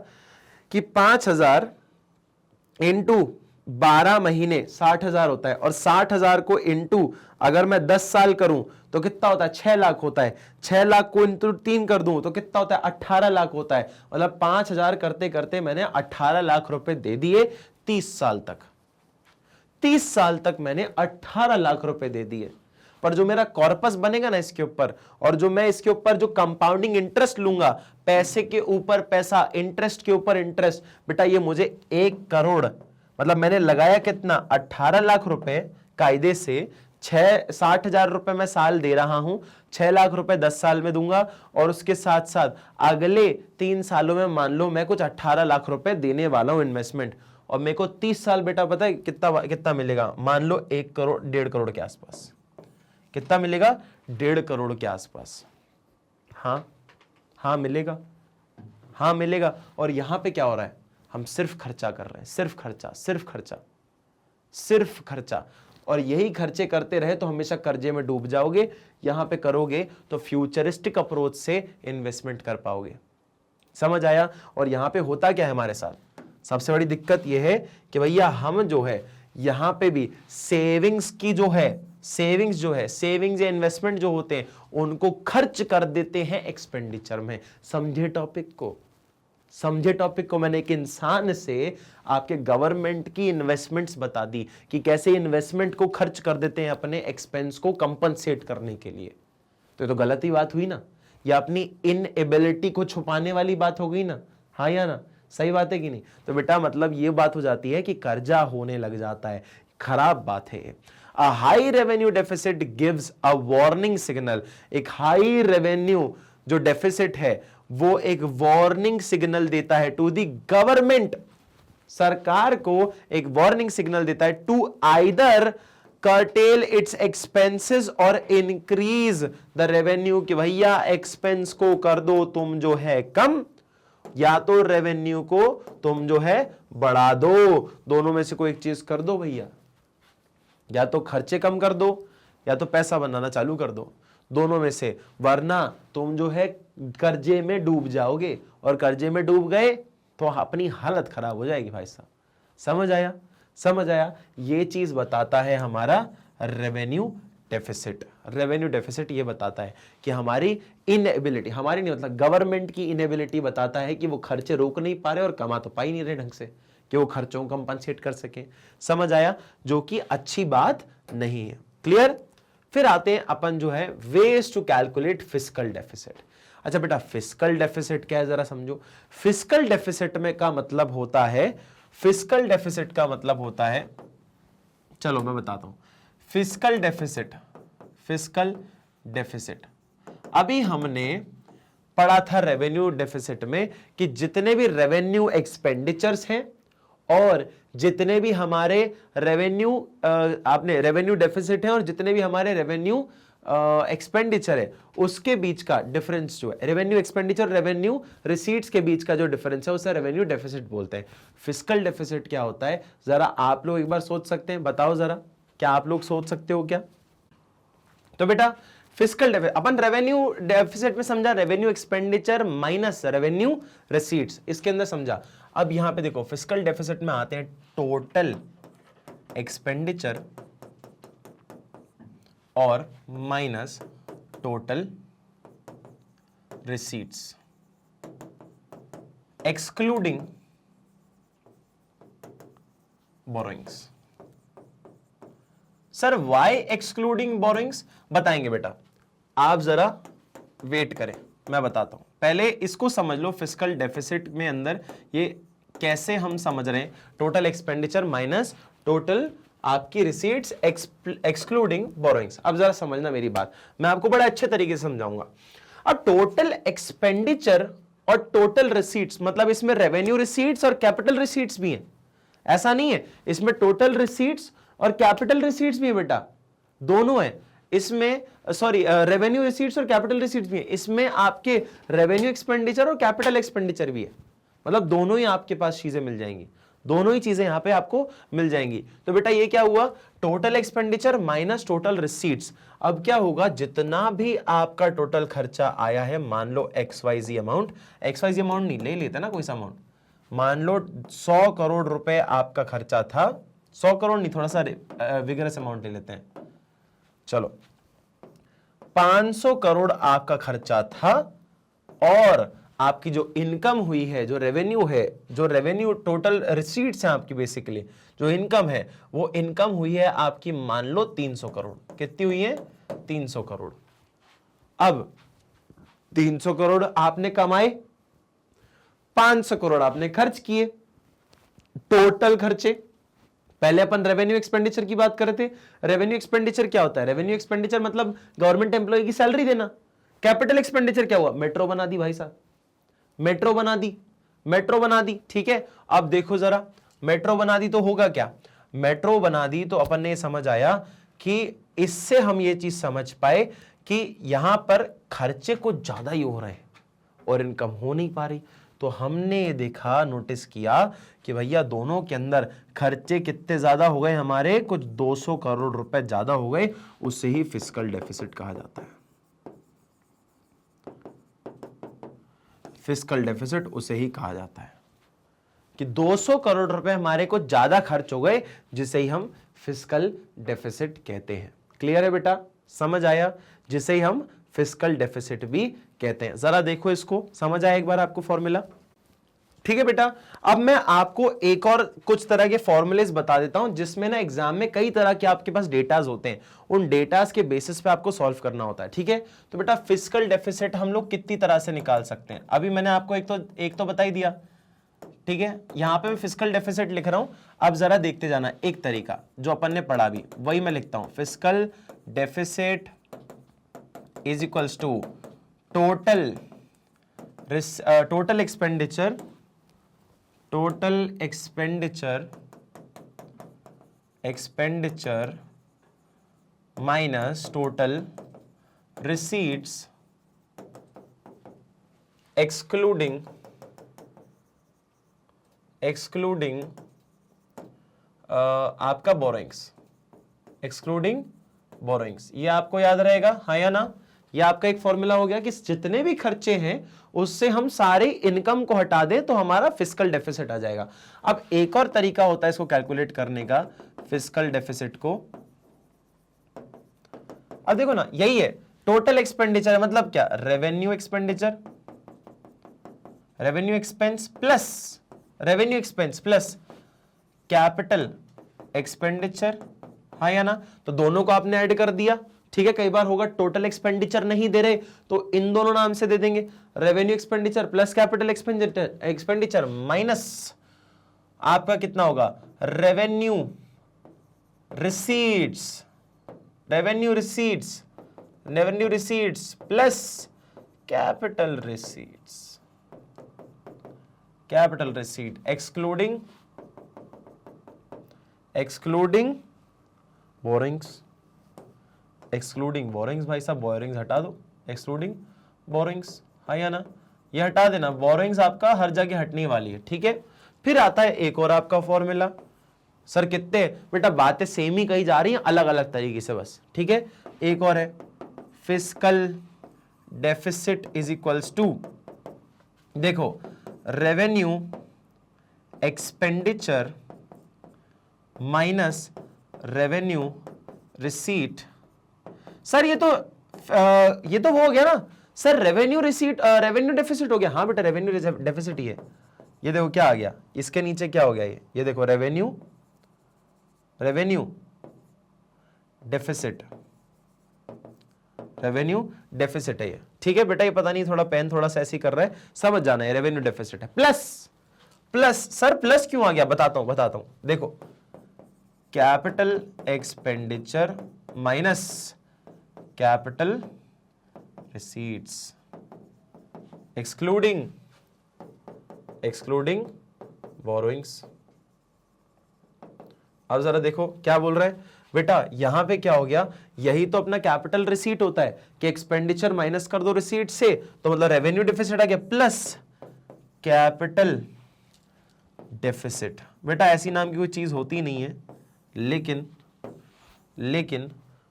कि 5,000 इंटू 12 महीने 60,000 होता है, और 60,000 को इंटू अगर मैं 10 साल करूं तो कितना होता है? 6 लाख होता है। 6 लाख को इंटू 3 कर दूं तो कितना होता है? 18 लाख होता है। मतलब 5,000 करते करते मैंने 18 लाख रुपए दे दिए 30 साल तक। 30 साल तक मैंने 18 लाख रुपए दे दिए। पर जो मेरा कॉर्पस बनेगा ना इसके ऊपर, और जो मैं इसके ऊपर जो कंपाउंडिंग इंटरेस्ट लूंगा, पैसे के ऊपर पैसा, इंटरेस्ट के ऊपर इंटरेस्ट, बेटा ये मुझे 1 करोड़, मतलब मैंने लगाया कितना? 18 लाख रुपए कायदे से, 60,000 रुपए मैं साल दे रहा हूं, 6 लाख रुपए 10 साल में दूंगा, और उसके साथ साथ अगले 3 सालों में मान लो मैं कुछ 18 लाख रुपए देने वाला हूं इन्वेस्टमेंट, और मेरे को 30 साल बेटा पता है कितना कितना मिलेगा? मान लो 1 करोड़ 1.5 करोड़ के आसपास। कितना मिलेगा? 1.5 करोड़ के आसपास। हाँ मिलेगा, हाँ मिलेगा। और यहां पे क्या हो रहा है? हम सिर्फ खर्चा कर रहे हैं, सिर्फ खर्चा, सिर्फ खर्चा, सिर्फ खर्चा। और यही खर्चे करते रहे तो हमेशा कर्जे में डूब जाओगे। यहां पे करोगे तो फ्यूचरिस्टिक अप्रोच से इन्वेस्टमेंट कर पाओगे। समझ आया? और यहां पे होता क्या है हमारे साथ? सबसे बड़ी दिक्कत यह है कि भैया हम जो है यहां पे भी सेविंग्स की जो है, सेविंग्स या इन्वेस्टमेंट जो होते हैं उनको खर्च कर देते हैं एक्सपेंडिचर में। समझे टॉपिक को? समझे टॉपिक को? मैंने एक इंसान से आपके गवर्नमेंट की इन्वेस्टमेंट्स बता दी कि कैसे इन्वेस्टमेंट को खर्च कर देते हैं अपने एक्सपेंस को कंपनसेट करने के लिए। तो ये तो गलत ही बात हुई ना, या अपनी इनएबिलिटी को छुपाने वाली बात हो गई ना? हाँ या ना? सही बात है कि नहीं? तो बेटा मतलब ये बात हो जाती है कि कर्जा होने लग जाता है, खराब बात है। A high revenue deficit gives a warning signal। एक हाई रेवेन्यू जो डेफिसिट है वो एक वार्निंग सिग्नल देता है टू दी गवर्नमेंट, सरकार को एक वार्निंग सिग्नल देता है, to either curtail its expenses और इंक्रीज द रेवेन्यू, कि भैया एक्सपेंस को कर दो तुम जो है कम, या तो रेवेन्यू को तुम जो है बढ़ा दो। दोनों में से कोई एक चीज कर दो भैया, या तो खर्चे कम कर दो या तो पैसा बनाना चालू कर दो, दोनों में से, वरना तुम जो है कर्जे में डूब जाओगे, और कर्जे में डूब गए तो अपनी हालत खराब हो जाएगी भाई साहब। समझ आया? समझ आया? ये चीज बताता है हमारा रेवेन्यू डेफिसिट। रेवेन्यू डेफिसिट ये बताता है कि हमारी इनएबिलिटी, हमारी नहीं मतलब गवर्नमेंट की इनएबिलिटी बताता है कि वो खर्चे रोक नहीं पा रहे और कमा तो पा ही नहीं रहे ढंग से कि वो खर्चों को कंपनसेट कर सके। समझ आया? जो कि अच्छी बात नहीं है। क्लियर? फिर आते हैं अपन जो है ways to calculate fiscal deficit. अच्छा बेटा फिस्कल डेफिसिट क्या है जरा समझो। फिस्कल डेफिसिट में का मतलब होता है, फिस्कल डेफिसिट का मतलब होता है, चलो मैं बताता हूं। फिस्कल डेफिसिट, फिस्कल डेफिसिट अभी हमने पढ़ा था रेवेन्यू डेफिसिट में कि जितने भी रेवेन्यू एक्सपेंडिचर्स हैं और जितने भी हमारे रेवेन्यू आपने रेवेन्यू डेफिसिट है और जितने भी हमारे रेवेन्यू एक्सपेंडिचर है उसके बीच का डिफरेंस जो है, रेवेन्यू एक्सपेंडिचर रेवेन्यू रिसीट्स के बीच का जो डिफरेंस है उसे रेवेन्यू डेफिसिट बोलते हैं। फिस्कल डेफिसिट क्या होता है जरा आप लोग एक बार सोच सकते हैं? बताओ जरा, क्या आप लोग सोच सकते हो क्या? तो बेटा फिस्कल डेफिसिट अपन रेवेन्यू डेफिसिट में समझा revenue expenditure minus revenue receipts, इसके अंदर समझा। अब यहां पे देखो फिस्कल डेफिसिट में आते हैं टोटल एक्सपेंडिचर और minus total receipts excluding borrowings. Sir why excluding borrowings? बताएंगे बेटा, आप जरा वेट करें, मैं बताता हूं। पहले इसको समझ लो फिस्कल डेफिसिट में अंदर ये कैसे हम समझ रहे हैं, टोटल एक्सपेंडिचर माइनस टोटल आपकी रिसीट्स एक्सक्लूडिंग बोरोइंग्स। अब जरा समझना मेरी बात, मैं आपको बड़ा अच्छे तरीके से समझाऊंगा। अब टोटल एक्सपेंडिचर और टोटल रिसीट्स मतलब इसमें रेवेन्यू रिसीट्स और कैपिटल रिसीट्स भी हैं, ऐसा नहीं है, इसमें टोटल रिसीट्स और कैपिटल रिसीट्स भी है बेटा, दोनों है इसमें, सॉरी रेवेन्यू रिसीट्स और कैपिटल रिसीट्स भी है इसमें, आपके रेवेन्यू एक्सपेंडिचर और कैपिटल एक्सपेंडिचर भी है, मतलब दोनों ही आपके पास चीजें मिल जाएंगी। दोनों ही चीजें यहां पे आपको मिल जाएंगी। तो बेटा ये क्या हुआ, total expenditure minus total receipts. अब क्या होगा, जितना भी आपका टोटल खर्चा आया है, मान लो XYZ अमाउंट, XYZ अमाउंट नहीं ले लेते ना कोई सा अमाउंट, मान लो 100 करोड़ रुपए आपका खर्चा था, 100 करोड़ नहीं, थोड़ा सा विगरस अमाउंट ले लेते हैं, चलो 500 करोड़ आपका खर्चा था, और आपकी जो इनकम हुई है, जो रेवेन्यू है, जो रेवेन्यू टोटल रिसीट्स हैं आपकी, बेसिकली जो इनकम है, वो इनकम हुई है आपकी मान लो 300 करोड़। कितनी हुई है, 300 करोड़। अब 300 करोड़ आपने कमाए, 500 करोड़ आपने खर्च किए। टोटल खर्चे, पहले अपन रेवेन्यू एक्सपेंडिचर की बात कर रहे थे। रेवेन्यू एक्सपेंडिचर क्या होता है, रेवेन्यू एक्सपेंडिचर मतलब गवर्नमेंट एम्प्लॉय की सैलरी देना। कैपिटल एक्सपेंडिचर क्या हुआ, मेट्रो बना दी भाई साहब, मेट्रो बना दी, मेट्रो बना दी, ठीक है। अब देखो जरा, मेट्रो बना दी तो होगा क्या, मेट्रो बना दी तो अपन ने समझ आया कि इससे हम ये चीज समझ पाए कि यहां पर खर्चे कुछ ज्यादा ही हो रहे हैं और इनकम हो नहीं पा रही। तो हमने देखा, नोटिस किया कि भैया दोनों के अंदर खर्चे कितने ज्यादा हो गए हमारे, कुछ 200 करोड़ रुपए ज्यादा हो गए, उससे ही फिस्कल डेफिसिट कहा जाता है। फिस्कल डेफिसिट उसे ही कहा जाता है कि 200 करोड़ रुपए हमारे को ज्यादा खर्च हो गए, जिसे ही हम फिस्कल डेफिसिट कहते हैं। क्लियर है बेटा, समझ आया, जिसे ही हम फिस्कल डेफिसिट भी कहते हैं। जरा देखो इसको, समझ आया एक बार आपको फॉर्मूला, ठीक है बेटा। अब मैं आपको एक और कुछ तरह के फॉर्मूलेस बता देता हूं, जिसमें ना एग्जाम में कई तरह के आपके पास डेटाज होते हैं, उन डेटाज के बेसिस पे आपको सॉल्व करना होता है, ठीक है। तो बेटा फिस्कल डेफिसिट हम लोग कितनी तरह से निकाल सकते हैं, अभी मैंने आपको एक तो बता ही दिया, ठीक है। यहां पे मैं फिस्कल डेफिसिट लिख रहा हूं, अब जरा देखते जाना। एक तरीका जो अपन ने पढ़ा भी वही मैं लिखता हूं, fiscal deficit is equals to total expenditure, expenditure minus total receipts excluding आपका बोरोइंग्स, एक्सक्लूडिंग बोरोइंग्स। ये आपको याद रहेगा, हाँ या ना। ये आपका एक फॉर्मूला हो गया कि जितने भी खर्चे हैं उससे हम सारे इनकम को हटा दें तो हमारा फिस्कल डेफिसिट आ जाएगा। अब एक और तरीका होता है इसको कैलकुलेट करने का, फिस्कल डेफिसिट को। अब देखो ना, यही है टोटल एक्सपेंडिचर, मतलब क्या, revenue expenditure, revenue expense plus capital expenditure, हाँ या ना। तो दोनों को आपने ऐड कर दिया, ठीक है। कई बार होगा टोटल एक्सपेंडिचर नहीं दे रहे तो इन दोनों नाम से दे देंगे, revenue expenditure plus capital expenditure minus आपका कितना होगा, revenue receipts plus capital receipt excluding borings भाई साहब, बोरिंग्स हटा दो, एक्सक्लूडिंग बोरिंग्स, हाँ या ना। ये हटा देना, बोरिंग्स आपका हर जगह हटने वाली है, ठीक है। फिर आता है एक और आपका फॉर्मूला। सर कितने बेटा, बातें सेम ही कही जा रही हैं अलग अलग तरीके से बस, ठीक है। एक और है, fiscal deficit is equals to, देखो, revenue expenditure minus revenue receipt. Sir ये तो हो गया ना सर, रेवेन्यू डेफिसिट हो गया। हाँ बेटा, रेवेन्यू डेफिसिट ही है। ये देखो क्या आ गया, इसके नीचे क्या हो गया, ये देखो रेवेन्यू डेफिसिट है ये, ठीक है बेटा। ये पता नहीं थोड़ा पेन थोड़ा सा ऐसे कर रहा है, समझ जाना है, रेवेन्यू डेफिसिट है। प्लस सर प्लस क्यों आ गया, बताता हूं। देखो, capital expenditure minus capital receipts excluding borrowings. अब जरा देखो क्या बोल रहे हैं बेटा, यहां पे क्या हो गया, यही तो अपना कैपिटल रिसीट होता है कि एक्सपेंडिचर माइनस कर दो रिसीट से, तो मतलब रेवेन्यू डेफिसिट आ गया, प्लस कैपिटल डेफिसिट। बेटा ऐसी नाम की कोई चीज होती नहीं है, लेकिन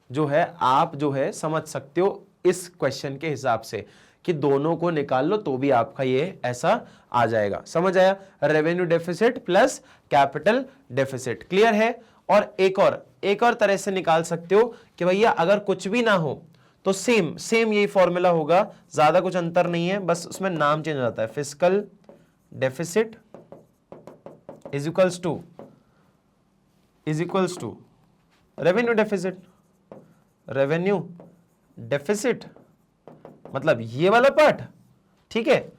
जो है आप जो है समझ सकते हो इस क्वेश्चन के हिसाब से कि दोनों को निकाल लो तो भी आपका ये ऐसा आ जाएगा। समझ आया? Revenue deficit plus capital deficit. Clear है? और एक और तरह से निकाल सकते हो कि भैया अगर कुछ भी ना हो तो सेम यही फॉर्मूला होगा, ज्यादा कुछ अंतर नहीं है, बस उसमें नाम चेंज हो जाता है। Fiscal deficit is equals to revenue deficit. Revenue deficit मतलब ये वाला पार्ट, ठीक है,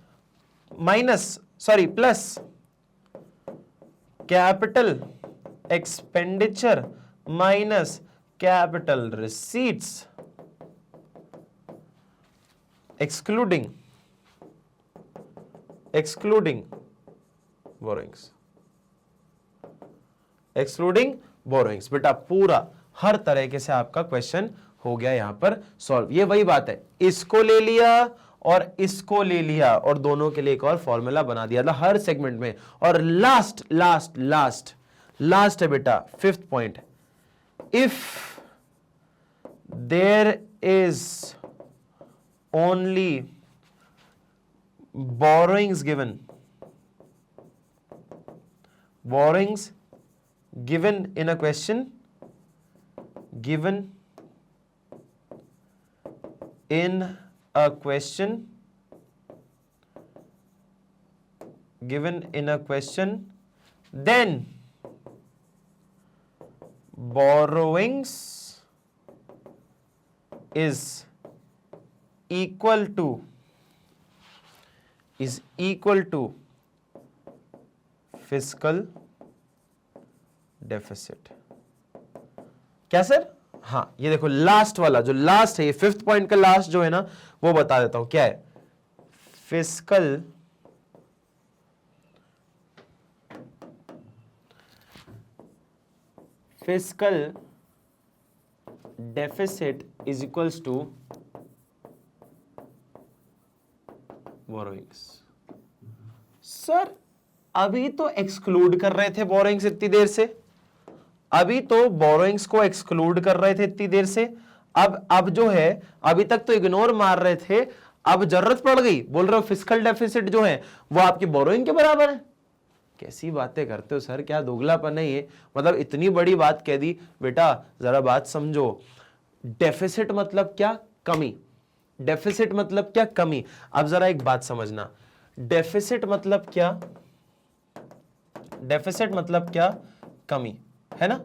plus capital expenditure minus capital receipts excluding borrowings. बेटा पूरा हर तरीके से आपका क्वेश्चन हो गया यहां पर सॉल्व। ये वही बात है, इसको ले लिया और इसको ले लिया और दोनों के लिए एक और फॉर्मूला बना दिया था हर सेगमेंट में। और लास्ट है बेटा fifth point, if there is only borrowings given in a question, then borrowings is equal to fiscal deficit. क्या सर? हाँ, ये देखो लास्ट वाला, जो लास्ट है, ये फिफ्थ पॉइंट का लास्ट जो है ना, वो बता देता हूं क्या है। Fiscal deficit is equals to borrowings. Sir अभी तो एक्सक्लूड कर रहे थे बोरोइंग्स इतनी देर से, अभी तो बोरोइंग्स को एक्सक्लूड कर रहे थे इतनी देर से, अब जो है अभी तक तो इग्नोर मार रहे थे, अब जरूरत पड़ गई, बोल रहे हो फिस्कल डेफिसिट जो है वो आपकी बोरोइंग के बराबर है। कैसी बातें करते हो सर, क्या दोगलापन है ये? मतलब इतनी बड़ी बात कह दी। बेटा जरा बात समझो, डेफिसिट मतलब क्या? कमी। डेफिसिट मतलब क्या? कमी। अब जरा एक बात समझना, डेफिसिट मतलब क्या? डेफिसिट मतलब क्या? कमी, है ना?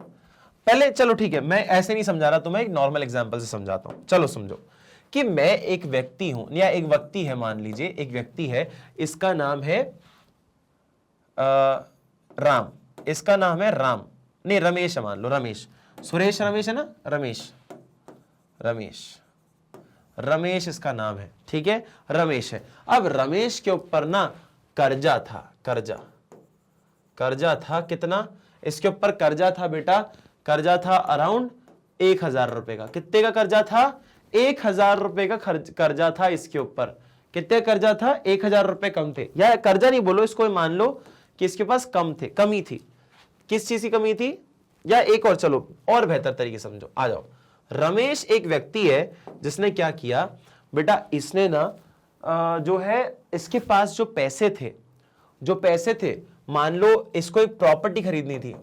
पहले चलो ठीक है, मैं ऐसे नहीं समझा रहा, तो मैं एक नॉर्मल एग्जांपल से समझाता हूं। चलो समझो कि मैं एक व्यक्ति हूं, या एक व्यक्ति है, मान लीजिए एक व्यक्ति है, इसका नाम है राम, इसका नाम है राम, नहीं रमेश है, मान लो रमेश, सुरेश रमेश है ना, रमेश इसका नाम है, ठीक है, रमेश है। अब रमेश के ऊपर ना कर्जा था, कर्जा था कितना? इसके ऊपर कर्जा था बेटा, कर्जा था अराउंड 1000 रुपए का। कितने का कर्जा था? 1000 रुपए का कर्जा था इसके ऊपर। कितने कर्जा था? 1000 रुपए कम थे, या कर्जा नहीं बोलो इसको, मान लो कि इसके पास कमी थी। किस चीज की कमी थी? या एक और, चलो और बेहतर तरीके समझो, आ जाओ। रमेश एक व्यक्ति है जिसने क्या किया बेटा, इसने ना जो है इसके पास जो पैसे थे, मान लो इसको एक प्रॉपर्टी खरीदनी थी,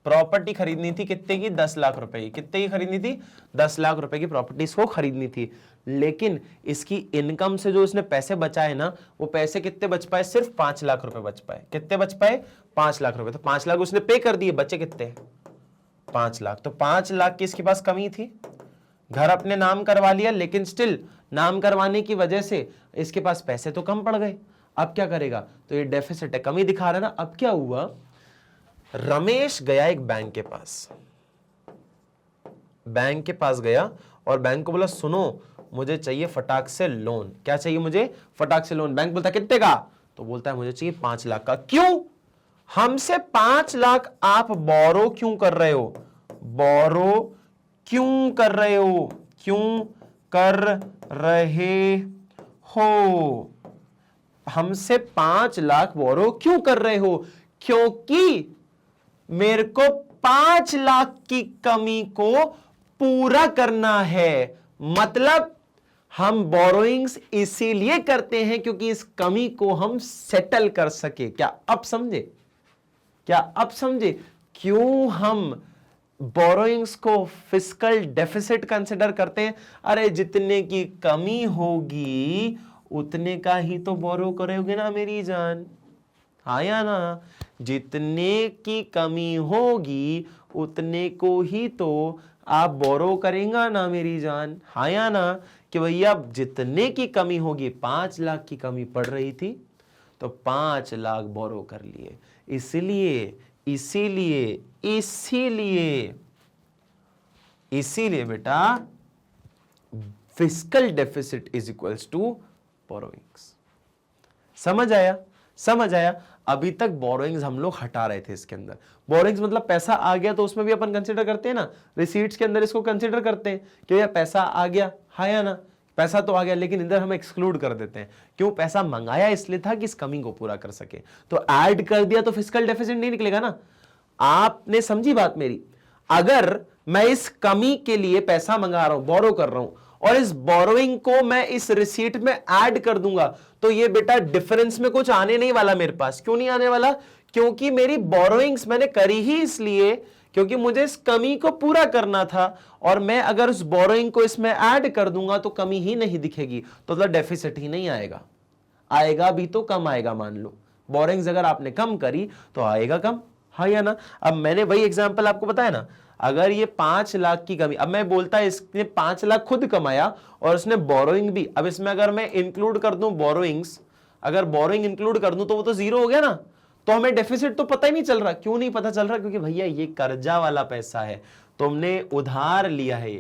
प्रॉपर्टी खरीदनी थी, कितने की? 10 लाख रुपए की। कितने की खरीदनी थी? 10 लाख रुपए की प्रॉपर्टी इसको खरीदनी थी। लेकिन इसकी इनकम से जो इसने पैसे बचाए ना, वो पैसे कितने बच पाए? सिर्फ 5 लाख रुपए बच पाए। कितने बच पाए? 5 लाख रुपए। तो 5 लाख उसने पे कर दिए, बचे कितने? 5 लाख। तो 5 लाख की इसके पास कमी थी, घर अपने नाम करवा लिया, लेकिन स्टिल नाम करवाने की वजह से इसके पास पैसे तो कम पड़ गए। अब क्या करेगा? तो ये डेफिसिट है, कमी दिखा रहा है ना। अब क्या हुआ, रमेश गया एक बैंक के पास गया और बैंक को बोला, सुनो मुझे चाहिए फटाक से लोन। क्या चाहिए मुझे? फटाक से लोन। बैंक बोलता कितने का? तो बोलता है मुझे चाहिए 5 लाख का। क्यों? हमसे 5 लाख आप बोरो क्यों कर रहे हो? हमसे 5 लाख बोरो क्यों कर रहे हो? क्योंकि मेरे को 5 लाख की कमी को पूरा करना है। मतलब हम बोरोइंग्स इसीलिए करते हैं क्योंकि इस कमी को हम सेटल कर सके। क्या अब समझे? क्या अब समझे क्यों हम बोरोइंग्स को फिस्कल डेफिसिट कंसिडर करते हैं? अरे जितने की कमी होगी उतने का ही तो बोरो करोगे ना मेरी जान, हाँ या ना? जितने की कमी होगी उतने को ही तो आप बोरो करेंगे ना मेरी जान, हाँ या ना? कि भैया जितने की कमी होगी, 5 लाख की कमी पड़ रही थी तो 5 लाख बोरो कर लिए। इसीलिए इसीलिए इसीलिए इसीलिए बेटा fiscal deficit is equals to borrowings. समझ आया? समझ आया? अभी तक बोरोइंग्स हम लोग हटा रहे थे। इसके अंदर बोरोइंग्स मतलब पैसा आ गया तो उसमें भी अपन कंसीडर करते हैं ना, रिसीट्स के अंदर इसको कंसीडर करते हैं कि यार पैसा आ गया, हाँ या ना? पैसा तो आ गया, लेकिन इधर हम एक्सक्लूड कर देते हैं। क्यों? पैसा मंगाया इसलिए था कि इस कमी को पूरा कर सके, तो ऐड कर दिया तो फिस्कल डेफिसिट नहीं निकलेगा ना। आपने समझी बात मेरी? अगर मैं इस कमी के लिए पैसा मंगा रहा हूं, बोरो कर रहा हूं, और इस बोरोइंग को मैं इस रिसीट में ऐड कर दूंगा तो ये बेटा डिफरेंस में कुछ आने नहीं वाला मेरे पास। क्यों नहीं आने वाला? क्योंकि मेरी बोरोइंग्स मैंने करी ही इसलिए क्योंकि मुझे इस कमी को पूरा करना था, और मैं अगर उस बोरोइंग को इसमें ऐड कर दूंगा तो कमी ही नहीं दिखेगी, तो मतलब डेफिसिट ही नहीं आएगा। आएगा भी तो कम आएगा। मान लो बोरोइंग्स अगर आपने कम करी तो आएगा कम, हाँ या ना? अब मैंने वही एग्जांपल आपको बताया ना, अगर ये 5 लाख की कमी, अब मैं बोलता है इसने 5 लाख खुद कमाया और उसने बोरोइंग भी, अब इसमें अगर मैं इंक्लूड कर दूं बोरोइंग्स, अगर बोरोइंग इंक्लूड कर दूं तो वो तो जीरो हो गया ना, तो हमें डेफिसिट तो पता ही नहीं चल रहा। क्यों नहीं पता चल रहा? क्योंकि भैया ये कर्जा वाला पैसा है, तुमने उधार लिया है,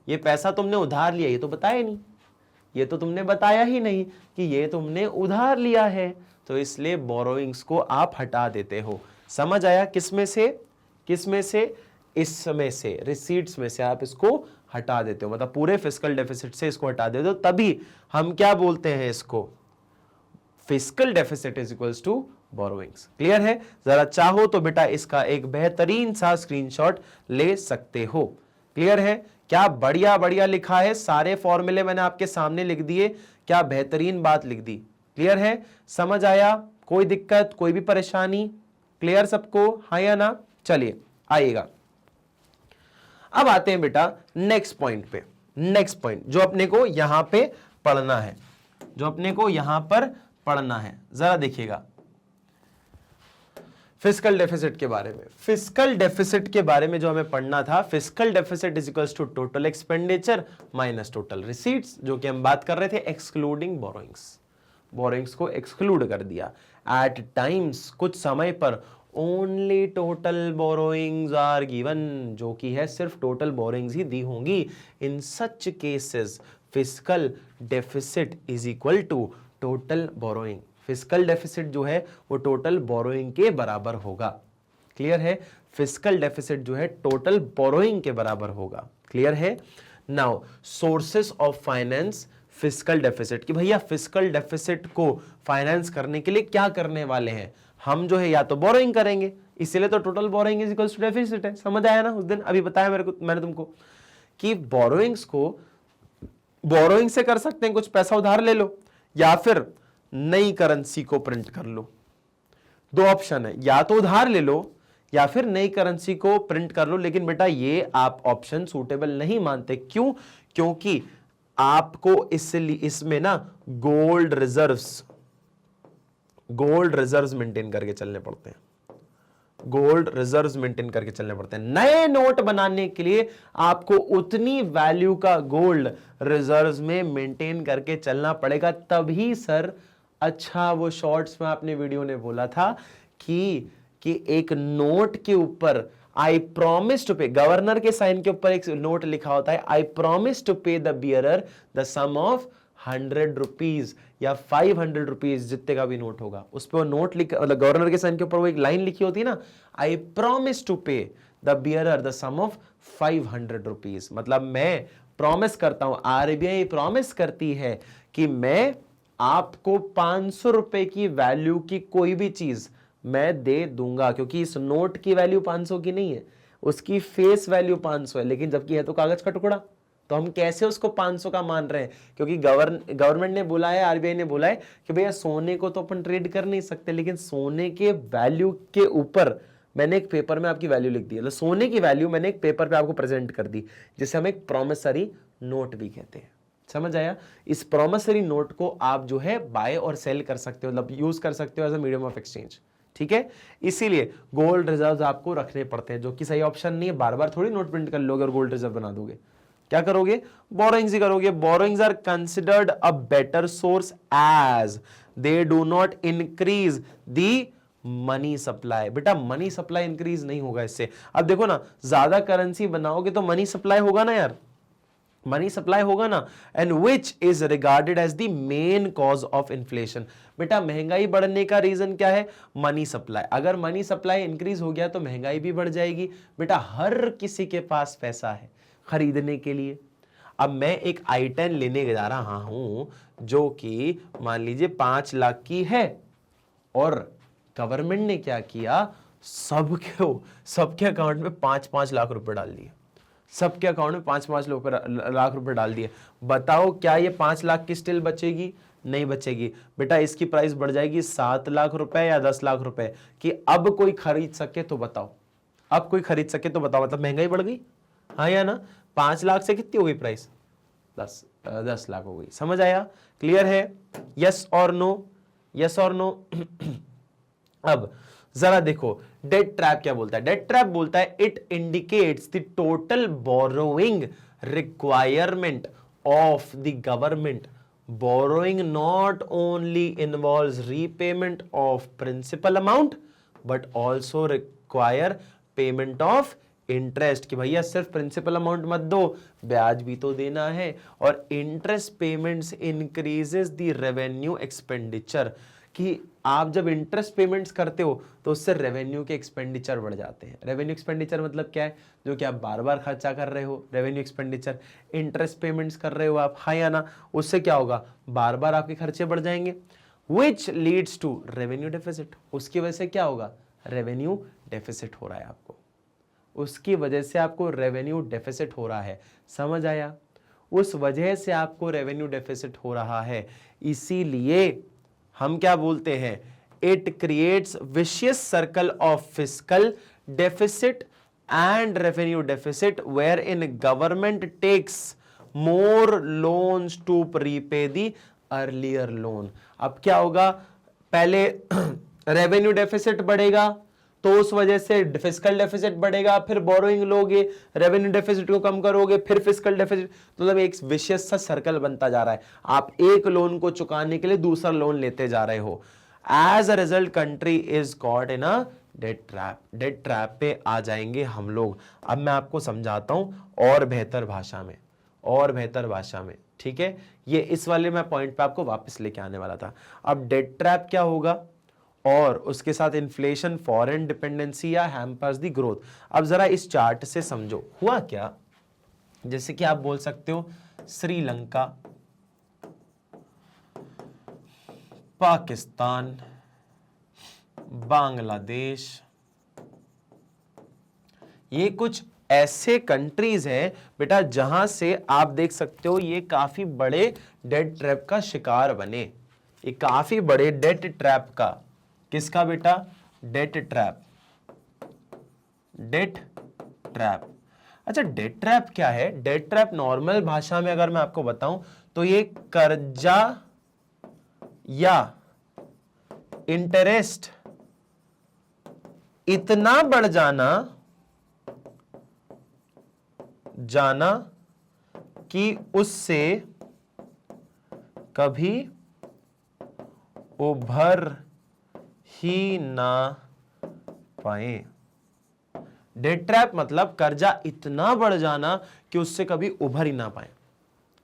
ये पैसा तुमने उधार लिया, ये तो बताया नहीं, ये तो तुमने बताया ही नहीं कि ये तुमने उधार लिया है, तो इसलिए बोरोइंग्स को आप हटा देते हो। समझ आया? किसमें से? किसमें से? इसमें से, रिसीट्स में से आप इसको हटा देते हो, मतलब पूरे फिस्कल डेफिसिट से इसको हटा देते हो, तभी हम क्या बोलते हैं इसको? Fiscal deficit is equals to borrowings. Clear है? जरा चाहो तो बेटा इसका एक बेहतरीन सा स्क्रीनशॉट ले सकते हो। क्लियर है? क्या बढ़िया बढ़िया लिखा है, सारे फॉर्मूले मैंने आपके सामने लिख दिए, क्या बेहतरीन बात लिख दी। क्लियर है? समझ आया? कोई दिक्कत, कोई भी परेशानी? क्लियर सबको, हाँ या ना? चलिए आइएगा, अब आते हैं बेटा नेक्स्ट पॉइंट पे। नेक्स्ट पॉइंट जो अपने को यहां पे पढ़ना है, जो अपने को यहां पर पढ़ना है, जरा देखिएगा फिस्कल डेफिसिट के बारे में। फिस्कल डेफिसिट के बारे में जो हमें पढ़ना था, fiscal deficit is equals to total expenditure minus total receipts, जो कि हम बात कर रहे थे एक्सक्लूडिंग बोरोइंग्स। बोरोइंग्स को एक्सक्लूड कर दिया। एट टाइम्स, कुछ समय पर, only total borrowings are given, जो कि है सिर्फ टोटल बोरोइंग्स ही दी होंगी। In such cases fiscal deficit is equal to total borrowing. Fiscal deficit जो है वो टोटल बोरोइंग के बराबर होगा। क्लियर है? फिस्कल डेफिसिट जो है टोटल बोरोइंग के बराबर होगा। क्लियर है? Now sources of finance fiscal deficit, कि भैया फिस्कल डेफिसिट को फाइनेंस करने के लिए क्या करने वाले हैं हम? जो है या तो बोरोइंग करेंगे, इसीलिए तो total borrowing is equals to deficit है। समझ आया ना? उस दिन अभी बताया मैंने तुमको कि बोरोइंग्स को बोरोइंग से कर सकते हैं, कुछ पैसा उधार ले लो, या फिर नई करेंसी को प्रिंट कर लो। दो ऑप्शन है, या तो उधार ले लो या फिर नई करेंसी को प्रिंट कर लो। लेकिन बेटा ये आप ऑप्शन सूटेबल नहीं मानते। क्यों? क्योंकि आपको इसमें ना गोल्ड रिजर्व्स मेंटेन करके चलने पड़ते हैं। गोल्ड रिजर्व्स मेंटेन करके चलने पड़ते हैं। नए नोट बनाने के लिए आपको उतनी वैल्यू का गोल्ड रिजर्व्स में मेंटेन करके चलना पड़ेगा, तभी सर। अच्छा, वो शॉर्ट्स में आपने वीडियो ने बोला था कि एक नोट के ऊपर I promise to pay, governor के साइन के ऊपर एक नोट लिखा होता है, I promise to pay the bearer the sum of 100 rupees या 500 रुपीज, जितने का भी नोट होगा उस पर वो नोट लिखा, मतलब गवर्नर के साइन के ऊपर वो एक लाइन लिखी होती है ना, I promise to pay the bearer the sum of 500 rupees. मतलब मैं प्रॉमिस करता हूं, आरबीआई प्रॉमिस करती है कि मैं आपको 500 रुपए की वैल्यू की कोई भी चीज मैं दे दूंगा, क्योंकि इस नोट की वैल्यू 500 की नहीं है, उसकी फेस वैल्यू 500 है, लेकिन जबकि है तो कागज का टुकड़ा, तो हम कैसे उसको 500 का मान रहे हैं? क्योंकि गवर्नमेंट ने बोला है, आरबीआई ने बोला है कि भैया सोने को तो अपन ट्रेड कर नहीं सकते, लेकिन सोने के वैल्यू के ऊपर मैंने एक पेपर में आपकी वैल्यू लिख दी, मतलब सोने की वैल्यू मैंने एक पेपर पे आपको प्रेजेंट कर दी, जिसे हम एक प्रोमिसरी नोट भी कहते हैं। समझ आया? इस प्रोमिसरी नोट को आप जो है बाय और सेल कर सकते हो, मतलब यूज कर सकते हो as a medium of exchange. ठीक है, इसीलिए गोल्ड रिजर्व्स आपको रखने पड़ते हैं, जो कि सही ऑप्शन नहीं है। बार बार थोड़ी नोट प्रिंट कर लोगे और गोल्ड रिजर्व बना दोगे। क्या करोगे? बोरोइंग्स ही करोगे। Borrowings are considered a better source as they do not increase the money supply. बेटा मनी सप्लाई इंक्रीज नहीं होगा इससे। अब देखो ना, ज्यादा करेंसी बनाओगे तो मनी सप्लाई होगा ना यार, मनी सप्लाई होगा ना, and which is regarded as the main cause of inflation. बेटा महंगाई बढ़ने का रीजन क्या है? Money supply. अगर मनी सप्लाई इंक्रीज हो गया तो महंगाई भी बढ़ जाएगी। बेटा हर किसी के पास पैसा है खरीदने के लिए। अब मैं एक i10 लेने जा रहा हूं जो कि मान लीजिए 5 लाख की है, और गवर्नमेंट ने क्या किया, सबके अकाउंट में 5-5 लाख रुपए डाल दिए, सबके अकाउंट में 5-5 लाख रुपए डाल दिए। बताओ क्या ये 5 लाख की स्टिल बचेगी? नहीं बचेगी। बेटा इसकी प्राइस बढ़ जाएगी 7 लाख रुपए या 10 लाख रुपए, कि अब कोई खरीद सके तो बताओ, अब कोई खरीद सके तो बताओ, मतलब महंगाई बढ़ गई, हाँ या ना? 5 लाख से कितनी हो गई प्राइस? 10 लाख हो गई। समझ आया? क्लियर है? यस और नो? यस और नो? अब जरा देखो डेट ट्रैप क्या बोलता है। डेट ट्रैप बोलता है it indicates the total borrowing requirement of the government. Borrowing not only involves repayment of principal amount but also require payment of interest, कि भैया सिर्फ प्रिंसिपल अमाउंट मत दो, ब्याज भी तो देना है। और interest payments increases the revenue expenditure, कि आप जब इंटरेस्ट पेमेंट्स करते हो तो उससे रेवेन्यू के एक्सपेंडिचर बढ़ जाते हैं। रेवेन्यू एक्सपेंडिचर मतलब क्या है? जो कि आप बार बार खर्चा कर रहे हो, रेवेन्यू एक्सपेंडिचर। इंटरेस्ट पेमेंट्स कर रहे हो आप, हाँ या ना? उससे क्या होगा? बार बार आपके खर्चे बढ़ जाएंगे, which leads to revenue deficit. उसकी वजह से क्या होगा? रेवेन्यू डेफिसिट हो रहा है आपको, उसकी वजह से आपको रेवेन्यू डेफिसिट हो रहा है। समझ आया? उस वजह से आपको रेवेन्यू डेफिसिट हो रहा है, इसीलिए हम क्या बोलते हैं? It creates vicious circle of fiscal deficit and revenue deficit where in government takes more loans to prepay the earlier loan. अब क्या होगा? पहले रेवेन्यू डेफिसिट बढ़ेगा तो उस वजह से फिस्कल डेफिसिट बढ़ेगा, फिर बोरोइंग लोगे, रेवेन्यू डेफिसिट को कम करोगे, फिर फिस्कल डेफिसिट, तो मतलब एक विशियस सा सर्कल बनता जा रहा है। आप एक लोन को चुकाने के लिए दूसरा लोन लेते जा रहे हो। As a result country is caught in a debt trap. Debt trap पे आ जाएंगे हम लोग। अब मैं आपको समझाता हूं और बेहतर भाषा में, और बेहतर भाषा में। ठीक है, ये इस वाले मैं पॉइंट पे आपको वापस लेके आने वाला था। अब डेट ट्रैप क्या होगा और उसके साथ इन्फ्लेशन, फॉरेन डिपेंडेंसी या हैम्पर्स दी ग्रोथ। अब जरा इस चार्ट से समझो हुआ क्या। जैसे कि आप बोल सकते हो श्रीलंका, पाकिस्तान, बांग्लादेश, ये कुछ ऐसे कंट्रीज हैं बेटा जहां से आप देख सकते हो ये काफी बड़े डेट ट्रैप का शिकार बने। ये काफी बड़े डेट ट्रैप का, किसका बेटा? Date trap. Debt trap. अच्छा डेट ट्रैप क्या है? डेट ट्रैप नॉर्मल भाषा में अगर मैं आपको बताऊं तो ये कर्जा या इंटरेस्ट इतना बढ़ जाना कि उससे कभी उभर ही ना पाए। डेट ट्रैप मतलब कर्जा इतना बढ़ जाना कि उससे कभी उभर ही ना पाए।